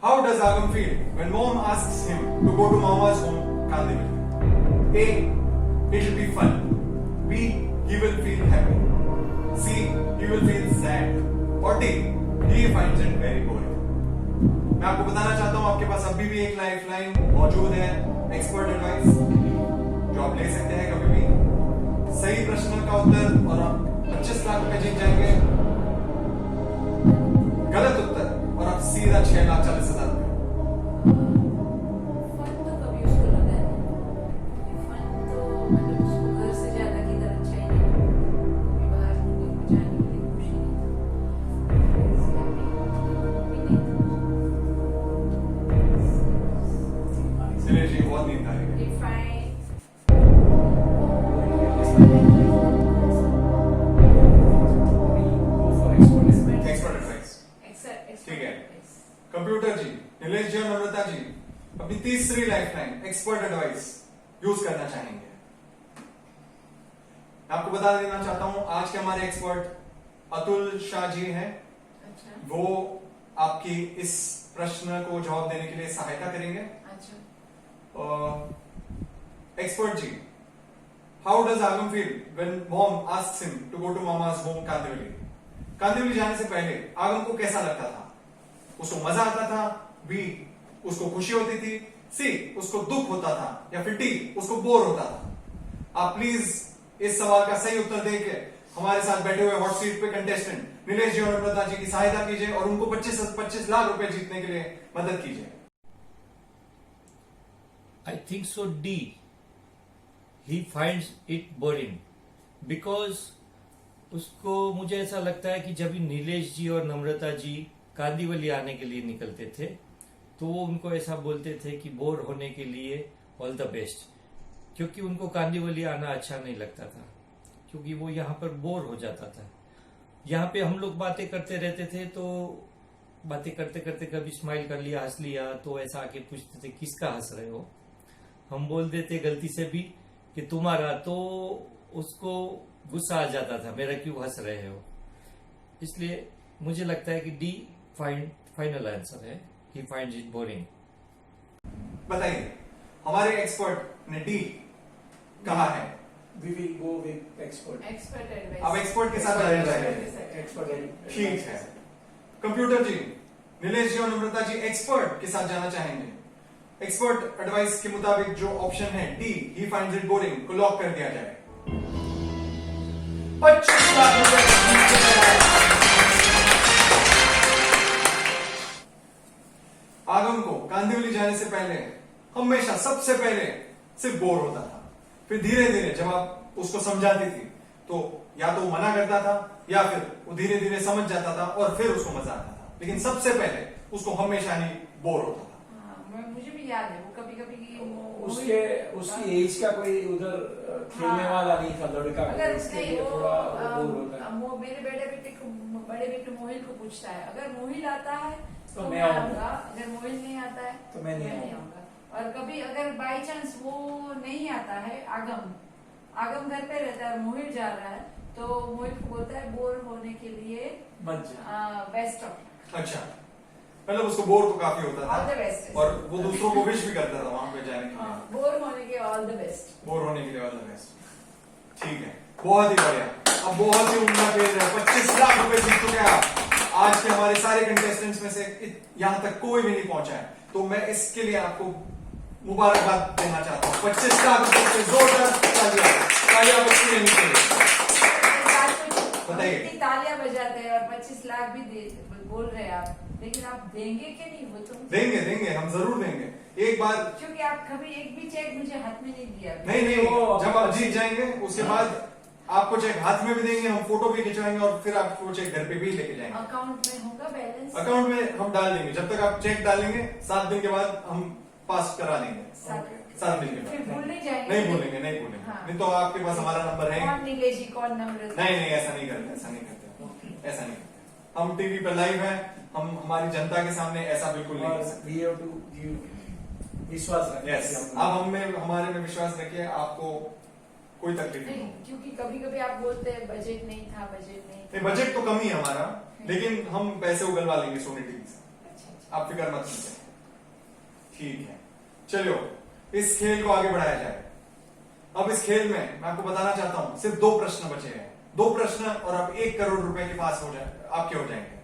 How does Aagam feel when mom asks him to go to mama's home Kandivali? A, it will be fun. B, he will feel happy. C, he will feel sad. और D, he finds it very boring. मैं आपको बताना चाहता हूं आपके पास अभी भी एक लाइफ लाइन मौजूद है, एक्सपर्ट एडवाइस, जो आप ले सकते हैं कभी भी। सही प्रश्न का उत्तर और आप 25 लाख रुपए जीत जाएंगे। गलत उत्तर और आप सीधा 6,40,000 रुपए। फन तो कभी उसको लगा नहीं, फन तो मतलब उसको घर से ज्यादा किधर अच्छा ही नहीं, कभी बाहर घूमने जाने के लिए खुशी चलिए जी, बहुत नींद आ रही है। If I expert advice. ठीक है। कंप्यूटर जी, नीलेश जी और नम्रता जी अपनी तीसरी life line expert advice use करना चाहेंगे। आपको बता देना चाहता हूं आज के हमारे एक्सपर्ट अतुल शाह जी हैं। अच्छा वो आपकी इस प्रश्न को जवाब देने के लिए सहायता करेंगे। अच्छा expert ji, how does Aagam feel when mom asks him to go to mama's home Kandivali? Kandivali जाने से पहले आगम को कैसा लगता था? उसको मजा आता था। बी, उसको खुशी होती थी। सी, उसको दुख होता था। या फिर डी, उसको बोर होता था। आप प्लीज इस सवाल का सही उत्तर देके हमारे साथ बैठे हुए हॉट सीट पे कंटेस्टेंट नीलेश जी और नम्रता जी की सहायता कीजिए और उनको 25 लाख रुपए जीतने के लिए मदद कीजिए। I think so D. He finds it boring because उसको मुझे ऐसा लगता है कि जब नीलेश जी और नम्रता जी कांदिवली आने के लिए निकलते थे तो वो उनको ऐसा बोलते थे कि बोर होने के लिए ऑल द बेस्ट, क्योंकि उनको कांदिवली आना अच्छा नहीं लगता था, क्योंकि वो यहाँ पर बोर हो जाता था। यहाँ पे हम लोग बातें करते रहते थे तो बातें करते करते कभी स्माइल कर लिया, हंस लिया, तो ऐसा आके पूछते थे किसका हंस रहे हो। हम बोल देते गलती से भी कि तुम्हारा, तो उसको गुस्सा आ जाता था मेरा क्यों हंस रहे हो। इसलिए मुझे लगता है कि डी फाइनल आंसर है, ही फाइंड्स इट बोरिंग। बताइए, हमारे एक्सपर्ट ने डी कहा है। We will go with expert. Expert advice. अब एक्सपर्ट के साथ जाना चाहिए। Expert. ठीक है। कंप्यूटर जी, नीलेश जी और नम्रता जी एक्सपर्ट के साथ जाना चाहेंगे। एक्सपर्ट एडवाइस के मुताबिक जो ऑप्शन है D, he finds it boring, को लॉक कर दिया जाए। 25 लाख रुपए जीत गए। आगम को कांदिवली जाने से पहले हमेशा सबसे पहले सिर्फ बोर होता था, फिर धीरे धीरे जब आप उसको समझाती थी तो या तो वो मना करता था या फिर वो धीरे धीरे समझ जाता था और फिर उसको मजा आता था, लेकिन सबसे पहले उसको हमेशा ही बोर होता था। हाँ, मुझे भी याद है वो कभी कभी उसकी एज का कोई उधर खेलने वाला नहीं था लड़का, अगर इसके नहीं लिए थोड़ा बोर होता है। वो मेरे बड़े बेटे मोहिल को पूछता है, अगर मोहिल आता है तो तो मैं मैं आऊंगा। आऊंगा, अगर मोहिल नहीं आता है तो मैं नहीं आऊंगा। और कभी अगर बाई चांस वो नहीं आता है, आगम घर पे रहता है, मोहिल जा रहा है, तो मोहिल को बोलता है बोर होने के लिए मत जा। बेस्ट ऑफ अच्छा, मतलब उसको बोर तो काफी होता ऑल द था बेस्ट, और वो दूसरों को विश भी करता था वहां पे जाने के लिए, बोर होने के ऑल द बेस्ट। बोर होने के लिए ऑल द बेस्ट। ठीक है, बहुत ही बढ़िया। अब बहुत ही उम्दा पेज है, 25 लाख रुपए जीत चुके हैं आप। आज के हमारे सारे कंटेस्टेंट्स में से यहां तक कोई भी नहीं पहुंचा है, तो मैं इसके लिए आपको मुबारकबाद देना चाहता हूँ। 25 लाख रुपए से जोरदार तालियां बजती रहनी चाहिए। बताइए। इतनी तालियां बजाते हैं और 25 लाख भी बोल रहे हैं आप, लेकिन आप देंगे कि नहीं वो तो देंगे, हम जरूर देंगे। एक बार, क्योंकि आप कभी एक भी चेक मुझे हाथ में नहीं दिया। नहीं, जब आप जीत जाएंगे उसके बाद आपको चेक हाथ में भी देंगे, हम फोटो भी खिंचवाएंगे और फिर आपको चेक घर पे भी लेके जाएंगे। अकाउंट में होगा बैलेंस, अकाउंट में हम डाल देंगे, जब तक आप चेक डालेंगे 7 दिन के बाद हम पास करा लेंगे। 7 दिन के फिर बाद भूल नहीं जाएंगे। नहीं भूलेंगे। हाँ। नहीं तो आपके पास हमारा नंबर है। कौन नीलेजी कौन नम्रता। नहीं, ऐसा नहीं करते, ऐसा नहीं करते। हम टीवी पे लाइव हैं, हम हमारी जनता के सामने ऐसा बिल्कुल नहीं कर सकते। We have to give विश्वास रखिए। यस, आप हमारे में विश्वास रखिए, आपको कोई तकलीफ नहीं नहीं, होगी। क्योंकि कभी कभी आप बोलते हैं बजट नहीं था। नहीं, बजट तो कम ही है हमारा, लेकिन हम पैसे उगलवा लेंगे सोनी टीवी से, अच्छा, आप फिक्र मत कीजिए। ठीक है, चलो इस खेल को आगे बढ़ाया जाए। अब इस खेल में मैं आपको बताना चाहता हूं, सिर्फ 2 प्रश्न बचे हैं। 2 प्रश्न और आप 1 करोड़ रुपए के पास हो जाए, आपके हो जाएंगे।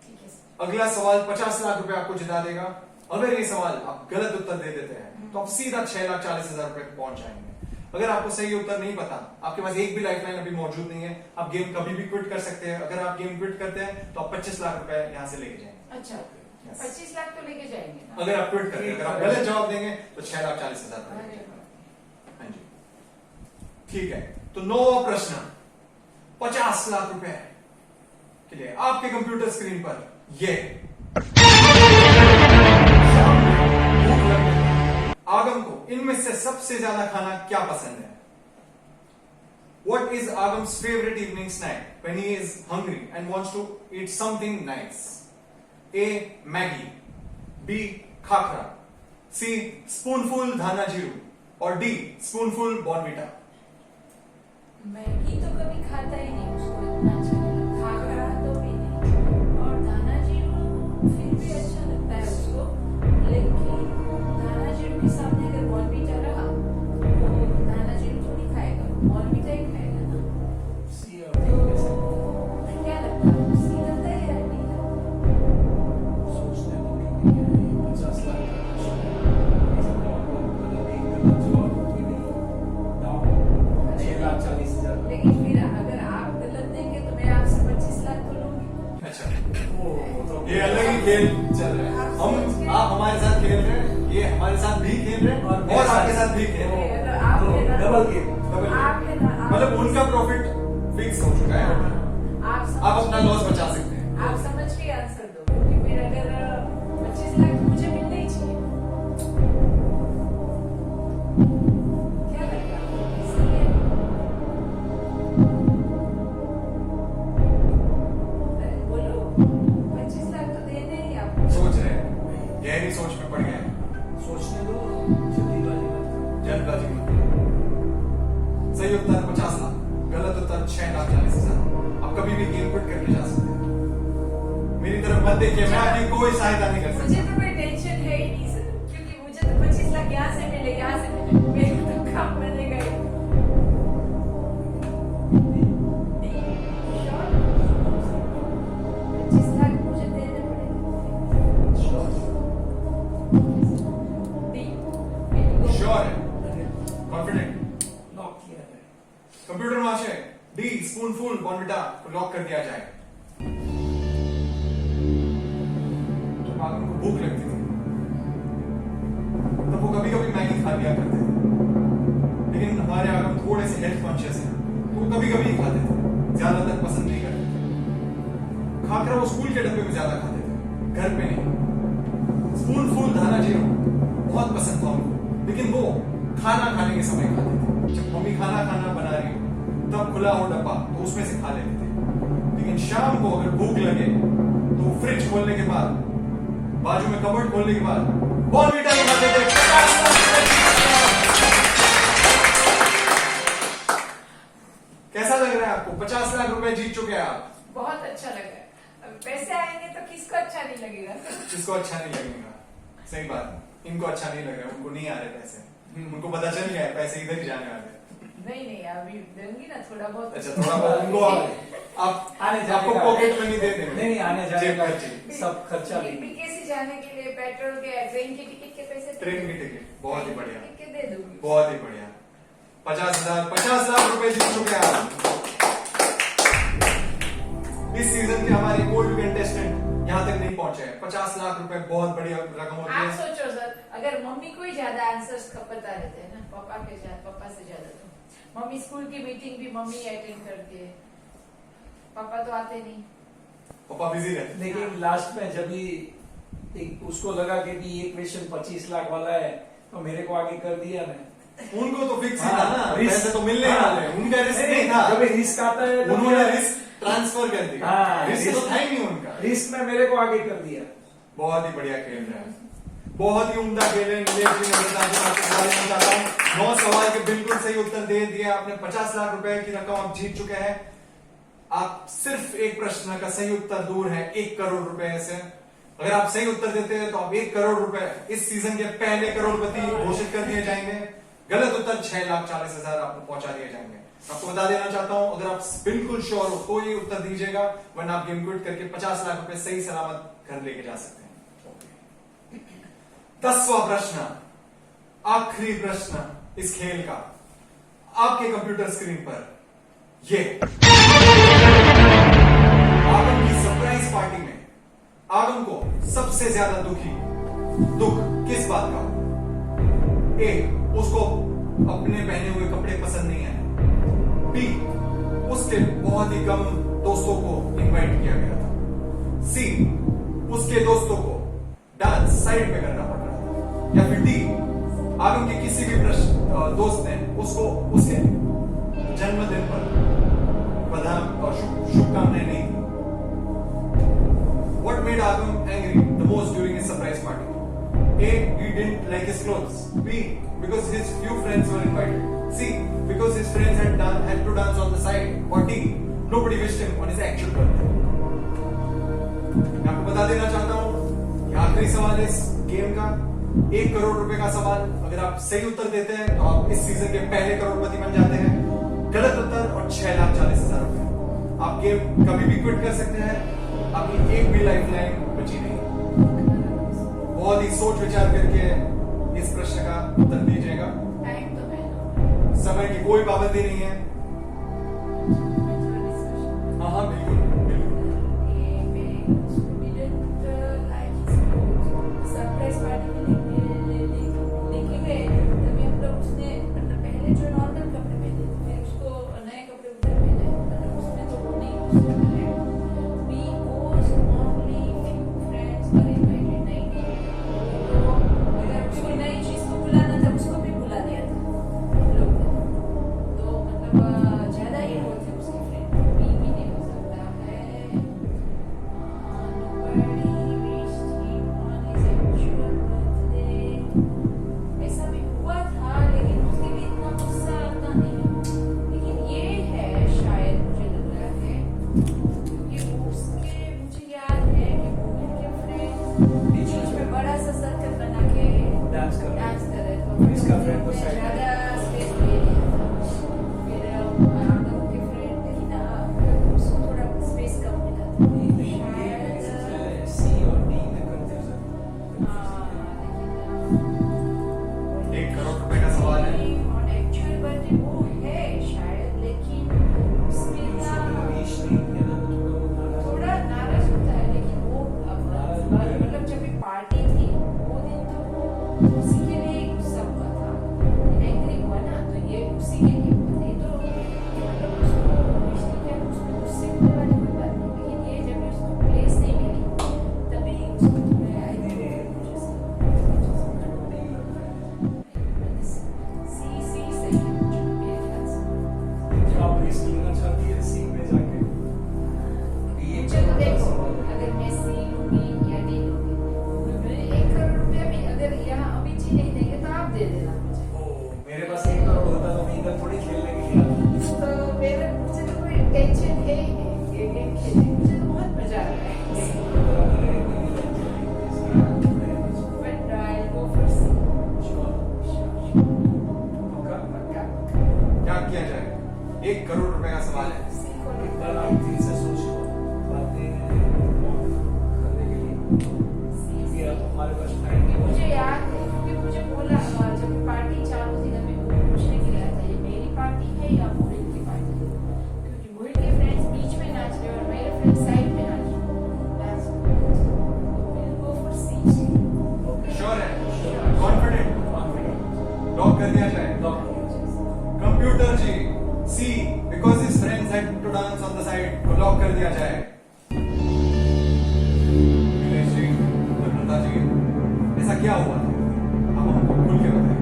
ठीक है सर। अगला सवाल 50 लाख रुपए आपको जिता देगा। अगर ये सवाल आप गलत उत्तर दे देते हैं तो आप सीधा 6,40,000 रुपए पहुंच जाएंगे। अगर आपको सही उत्तर नहीं पता, आपके पास एक भी लाइफलाइन अभी मौजूद नहीं है, आप गेम कभी भी क्विट कर सकते हैं। अगर आप गेम क्विट करते हैं तो आप 25 लाख रुपए यहां से लेके जाएंगे। अच्छा, Yes. 25 लाख तो लेके जाएंगे ना? अगर आप क्विट करते हैं, अगर आप गलत जवाब देंगे तो 6,40,000 रुपए अरे लेके जाएंगे। वाह। हाँ जी, ठीक है। तो 9वां प्रश्न 50 लाख रुपए के लिए आपके कंप्यूटर स्क्रीन पर ये आगम को इनमें से सबसे ज्यादा खाना क्या पसंद है? What is Agam's favorite evening snack when he is hungry and wants to eat something nice? A. Maggie, B. Khakra, C. Spoonful Dhana Jiru, और D. Spoonful Bonvita. मैगी तो कभी खाता ही नहीं, उसको इतना अच्छा नहीं लगता। खाखरा तो भी नहीं, और दाना जीरू फिर भी अच्छा लगता है उसको, लेकिन दाना जीरू के सामने अगर बॉर्नवीटा रहा तो दाना जीरू तो नहीं खाएगा, बॉर्नवीटा ही खाएगा ना। See और D में से तो क्या लगता है, सी लगता है या डी? सोचने को नहीं है। 50 लाख का प्रश्न है। ऐसा मतलब एक गलत जवाब भी नहीं। दाम 6,40,000। लेकिन फिर अगर आप गलत देंगे तो मैं आपसे 25 लाख तो लूंगी। अच्छा, तो ये अलग ही खेल चल रहा है। आप हमारे साथ खेल रहे हैं, ये हमारे साथ भी खेल रहे हैं और आपके साथ भी खेल रहे हैं। अगर आप है ना- डबल गेम। आप है ना- आप- मतलब उनका प्रॉफिट फिक्स हो चुका है, आप अपना लॉस बचा सकते हैं। आप समझ के आंसर दो, क्योंकि फिर अगर 25 लाख मुझे मिलना ही चाहिए। क्या लगता है, सही है? बोलो, 25 लाख गहरी सोच में पड़ गए हैं। सोचने दो, जल्दीबाजी मत करो। जल्दबाजी मत करो। सही उत्तर 50 लाख, गलत उत्तर 6,40,000। आप कभी भी गेम क्विट करके जा सकते हैं। मेरी तरफ मत देखिए, मैं आपकी कोई सहायता नहीं कर मुझे सकता। तो कोई टेंशन है ही नहीं सर, क्योंकि मुझे तो 25 लाख यहाँ से मिले, यहाँ से मिले, मेरे तो काम बने गए। श्योर? 25 लाख मुझे देने पड़ेंगे। श्योर है, कॉन्फिडेंट। लॉक किया है। कंप्यूटर महाशय, डी स्पूनफुल बॉर्नविटा को लॉक कर दिया जाए। जब आगम को भूख लगती थी तब वो कभी कभी मैगी खा लिया करते थे, लेकिन हमारे आगम थोड़े से हेल्थ कॉन्शियस हैं, तो वो कभी कभी खाते थे, ज्यादातर पसंद नहीं करते थे। खाकर वो स्कूल के डब्बे में ज्यादा खाते थे, घर पे नहीं। स्पूनफुल धाना जीरो बहुत पसंद था उनको, लेकिन वो खाना खाने के समय खाते थे। जब मम्मी खाना बना रही हो तब खुला हो डब्बा तो उसमें से खा लेते थे, लेकिन शाम को अगर भूख लगे तो फ्रिज खोलने के बाद, बाजू में कबर्ड खोलने के बाद बॉर्नविटा ही खाते थे। 50 लाख। कैसा लग रहा है आपको? 50 लाख रुपए जीत चुके हैं आप। बहुत अच्छा लग रहा है। अब पैसे आएंगे तो किसको अच्छा नहीं लगेगा? जिसको अच्छा नहीं लगेगा, सही बात। इनको अच्छा नहीं लग रहा, उनको नहीं आ रहे पैसे, उनको पता चल गया है पैसे इधर ही जाने वाले हैं। नहीं अभी दूंगी ना थोड़ा बहुत। अच्छा, थोड़ा बहुत उनको आप आने जाने आपको का- पॉकेट मनी दे देंगे। नहीं, आने जाने जेब का खर्ची। सब खर्चा लेंगे। बीकेसी जाने के लिए पेट्रोल के, ट्रेन की टिकट के पैसे, ट्रेन की टिकट, बहुत ही बढ़िया, टिकट के दे दूंगी। बहुत ही बढ़िया। 50 लाख रुपए जीत चुके हैं आप। इस सीजन के हमारे कोई भी कंटेस्टेंट यहाँ तक नहीं पहुंचे हैं। 50 लाख रुपए बहुत बढ़िया रकम होती आप है। सोचो सर, अगर मम्मी को ही ज्यादा आंसर्स पता रहते हैं ना, पापा से ज्यादा तो मम्मी स्कूल की मीटिंग भी मम्मी अटेंड करती है, पापा तो आते नहीं। पापा बिजी रहते हैं। लेकिन लास्ट में जब भी उसको लगा कि ये क्वेश्चन 25 लाख वाला है तो मेरे को आगे कर दिया ना। उनको तो फिक्स ही हाँ, था ना, रिस्क- पैसे तो मिलने हाँ। वाले, उनका रिस्क नहीं था। जब रिस्क आता है तो उन्होंने क्या- रिस्क ट्रांसफर कर दिया। हाँ, रिस्क तो रिस्क- था ही नहीं उनका। रिस्क में मेरे को आगे कर दिया। बहुत ही बढ़िया खेल रहे हैं, बहुत ही उम्दा खेल है। नीलेश जी ने बता दिया, आपको बता देना चाहता हूँ 9 सवाल के बिल्कुल सही उत्तर दे दिए आपने। 50 लाख रुपए की रकम आप जीत चुके हैं। आप सिर्फ एक प्रश्न का सही उत्तर दूर है 1 करोड़ रुपए से। अगर आप सही उत्तर देते हैं तो आप 1 करोड़ रुपए इस सीजन के पहले करोड़पति घोषित कर दिए जाएंगे। गलत उत्तर 6,40,000 आपको पहुंचा दिए जाएंगे। आपको बता देना चाहता हूं, अगर आप बिल्कुल श्योर हो तो ही उत्तर दीजिएगा, वरना आप गेम क्विट करके 50 लाख रुपए सही सलामत घर लेके जा सकते हैं। 10वां प्रश्न, आखिरी प्रश्न इस खेल का, आपके कंप्यूटर स्क्रीन पर ये आगम की सरप्राइज पार्टी में आगम को सबसे ज्यादा दुख किस बात का? ए, उसको अपने पहने हुए कपड़े पसंद नहीं आए। बी, उसके बहुत ही कम दोस्तों को इनवाइट किया गया था। सी, उसके दोस्तों को डांस साइड पे करना पड़ रहा था। या फिर डी, आगम के किसी भी दोस्त ने उसको उसके जन्मदिन पर बधाई और शुभकामनाएं नहीं दी। What made Agam angry the most during his surprise party? A, he didn't like his clothes. B, because his few friends were invited. C, because his friends had to dance on the side. Or D, nobody wished him on his actual birthday. मैं आपको बता देना चाहता हूं कि आखिरी सवाल इस गेम का 1 करोड़ रुपए का सवाल। अगर आप सही उत्तर देते हैं तो आप इस सीजन के पहले करोड़पति बन जाते हैं। गलत उत्तर और 6,40,000 रुपए। आप गेम कभी भी क्विट कर सकते हैं, आपकी एक भी लाइफलाइन बची नहीं। बहुत ही सोच विचार करके इस प्रश्न का उत्तर दीजिएगा। टाइम तो है, समय की कोई पाबंदी नहीं है। हाँ हाँ, बिल्कुल बिल्कुल। सरप्राइज पार्टी में लेके गए, तभी हम लोग उसने मतलब पहले जो नॉर्मल कपड़े पहने थे, फिर उसको नए कपड़े उधर पहने, मतलब उसमें तो वो नहीं उसमें है। Because only few friends were invited, नहीं तो अगर कोई नई चीज को बुलाना था उसको भी बुला दिया था हम लोग ने। तो मतलब ज्यादा ही वो थे उसके फ्रेंड, भी नहीं हो सकता फ्रेंड को मैं साइड ज्यादा स्पेस ले लिया था फिर आगम के फ्रेंड लेकिन उसको थोड़ा स्पेस कम मिला था शायद सी और डी में कंफ्यूजन। लेकिन 1 करोड़ रुपए का सवाल है। ऑन एक्चुअल बर्थडे वो है शायद लेकिन उसमें ना विश नहीं किया था तो थोड़ा नाराज होता है लेकिन वो मतलब जब भी पार्टी थी वो दिन तो वो उसी के लिए गुस्सा हुआ था एंग्री हुआ ना तो ये उसी के लिए हुआ था ये तो मतलब उसको wish नहीं किया उसको गुस्से होने वाली कोई बात नहीं लेकिन ये जब भी उसको प्लेस नहीं मिली तभी उसको थोड़ा आई सी सही है मेरे ख्याल से जो आप रिस्क लेना चाहती है सी में जाके ये चलो देखो अगर मैं सी लूंगी या डी लूंगी मुझे 1 करोड़ रुपया भी अगर यहाँ अभी जी नहीं देंगे तो आप दे देना मुझे ओ मेरे पास 1 करोड़ होता तो मैं इधर थोड़ी खेलने के लिए आता। तो मुझे तो कोई टेंशन है ही नहीं ये गेम खेलने में मुझे तो बहुत मजा आता है बट आई गो फॉर सी पक्का क्या किया जाए? 1 करोड़ रुपए का सवाल है। सी को एक बार आप दिल से सोच लो बातें करने के लिए क्योंकि अब हमारे पास टाइम नहीं मुझे याद है क्योंकि मुझे बोला जब पार्टी चालू थी तब मेरे को पूछने के लिए आया था ये मेरी पार्टी है या मोहित की पार्टी है क्योंकि मोहित के फ्रेंड्स बीच में नाच रहे और मेरे फ्रेंड्स साइड में नाच रहे गो फॉर सी श्योर है? कॉन्फिडेंट? लॉक कर दिया जाए? Computer ji C because his friends had to dance on the side को लॉक कर दिया जाए। नीलेश जी, नम्रता जी, ऐसा क्या हुआ था? आप हमको खुल के बताइए।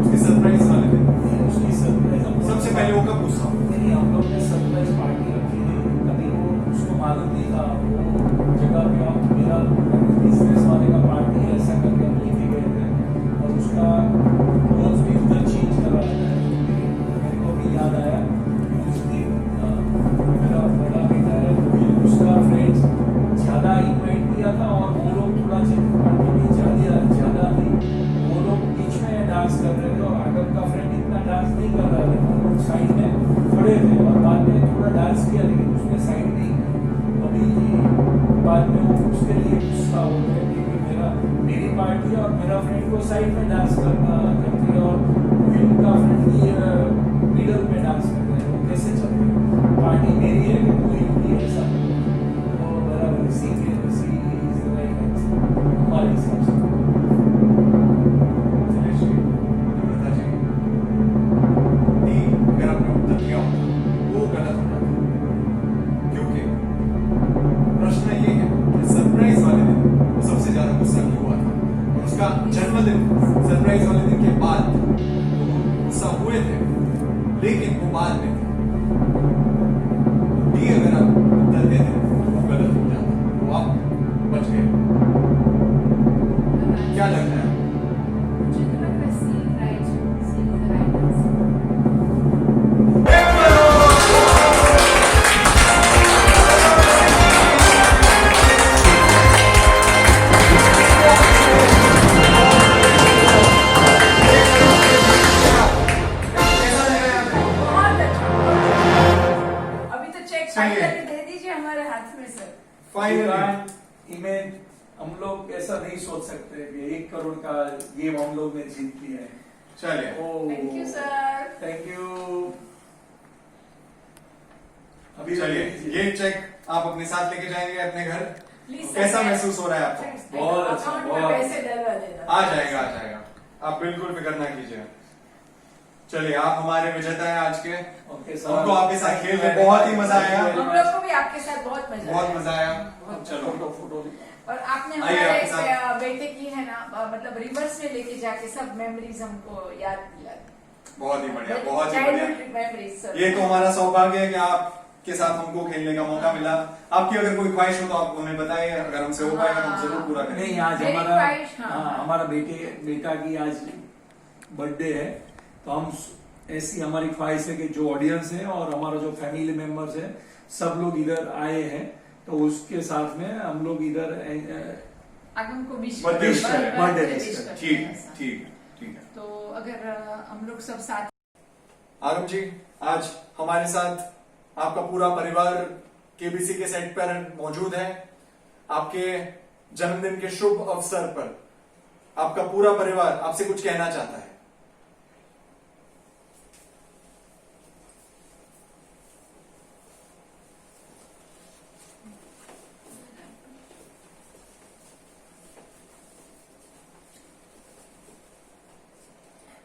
उसकी सरप्राइज वाले दिन उसकी सरप्राइज सबसे पहले वो कब गुस्सा हुआ? नहीं हम लोग ने सरप्राइज पार्टी रखी थी तभी वो उसको मालूम नहीं था वो जगह पे आप मेरा बिजनेस वाले का पार्टी है ऐसा करके हम लिखे गए थे और उसका रोज भी उधर चेंज करवाया था मेरे को भी याद आया कि उस दिन मेरा बड़ा बेटा है उसका फ्रेंड्स ज़्यादा इन्वाइट किया था और वो लोग थोड़ा क्वांटिटी ज़्यादा थी वो लोग बीच में डांस कर रहे थे और आगम का फ्रेंड इतना डांस नहीं कर रहा था वो लोग साइड में खड़े थे और बाद में थोड़ा डांस किया लेकिन उसने साइड नहीं अभी बाद में वो उसके लिए गुस्सा हो गया कि मेरी पार्टी है और मेरा फ्रेंड को साइड में डांस करती है और उनका फ्रेंड मिडल में डांस कर रहे हैं वो कैसे चलते पार्टी मेरी है कि कोई की ऐसा तो बराबर सी इज राइट हमारे हिसाब से नीलेश जी, नम्रता जी, डी अगर आपने उत्तर दिया होता वो गलत हो जाता क्योंकि प्रश्न ये है कि सरप्राइज वाले दिन वो सबसे ज्यादा गुस्सा क्यों हुआ था और उसका जन्मदिन सरप्राइज वाले दिन के बाद तो गुस्सा हुए थे लेकिन वो बाद में थे। डी अगर आप उत्तर देते तो वो गलत हो जाता तो आप बच गए। क्या लगता है? मुझे तो लग रहा है C right C is the right answer कैसा लग रहा है आपको? बहुत अच्छा अभी तो चेक सही है। करके दे दीजिए हमारे हाथ में सर फाइनली इमेज हम लोग ऐसा नहीं सोच सकते कि 1 करोड़ का गेम हम लोग ने जीत लिया है चलिए thank you sir thank you अभी चलिए ये चेक आप अपने साथ लेके जाएंगे अपने घर। प्लीज कैसा महसूस हो रहा है आपको? बहुत अच्छा, अकाउंट में बहुत पैसे डलवा देना आ जाएगा आप बिल्कुल फिक्र ना कीजिए। चलिए आप हमारे विजेता हैं आज के। ओके हमको आपके साथ खेल में बहुत ही मजा आया। हम लोग को भी आपके साथ बहुत मजा बहुत आया। मजा आया। चलो फोटो और आपने आइए हमारे आपके साथ। बेटे की है ना मतलब रिवर्स में लेके जाके सब मेमोरीज हमको याद दिला बहुत ही बढ़िया बहुत ही बढ़िया। मेमोरीज सब ये तो हमारा सौभाग्य है कि आपके साथ हमको खेलने का मौका मिला। आपकी अगर कोई ख्वाहिश हो तो आप हमें बताइए, अगर हमसे हो पाएगा तो हम जरूर पूरा करेंगे। नहीं आज मेरी हमारा ख्वाहिश, हाँ। हमारा बेटा की आज बर्थडे है तो हम ऐसी हमारी ख्वाहिश है कि जो ऑडियंस है और हमारा जो फैमिली मेंबर्स है सब लोग इधर आए हैं तो उसके साथ में हम लोग इधर आगम को विश बर्थडे विश करें। बर्थडे विश विश करते ठीक हैं है ऐसा। ठीक है ठीक है। तो अगर हम लोग सब साथ आरव जी, आज हमारे साथ आपका पूरा परिवार केबीसी के सेट पर मौजूद है। आपके जन्मदिन के शुभ अवसर पर आपका पूरा परिवार आपसे कुछ कहना चाहता है।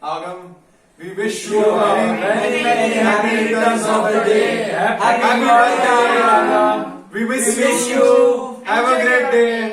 Agam, we wish you a very, very happy returns of the day. Happy birthday, Agam. We wish you have a great day.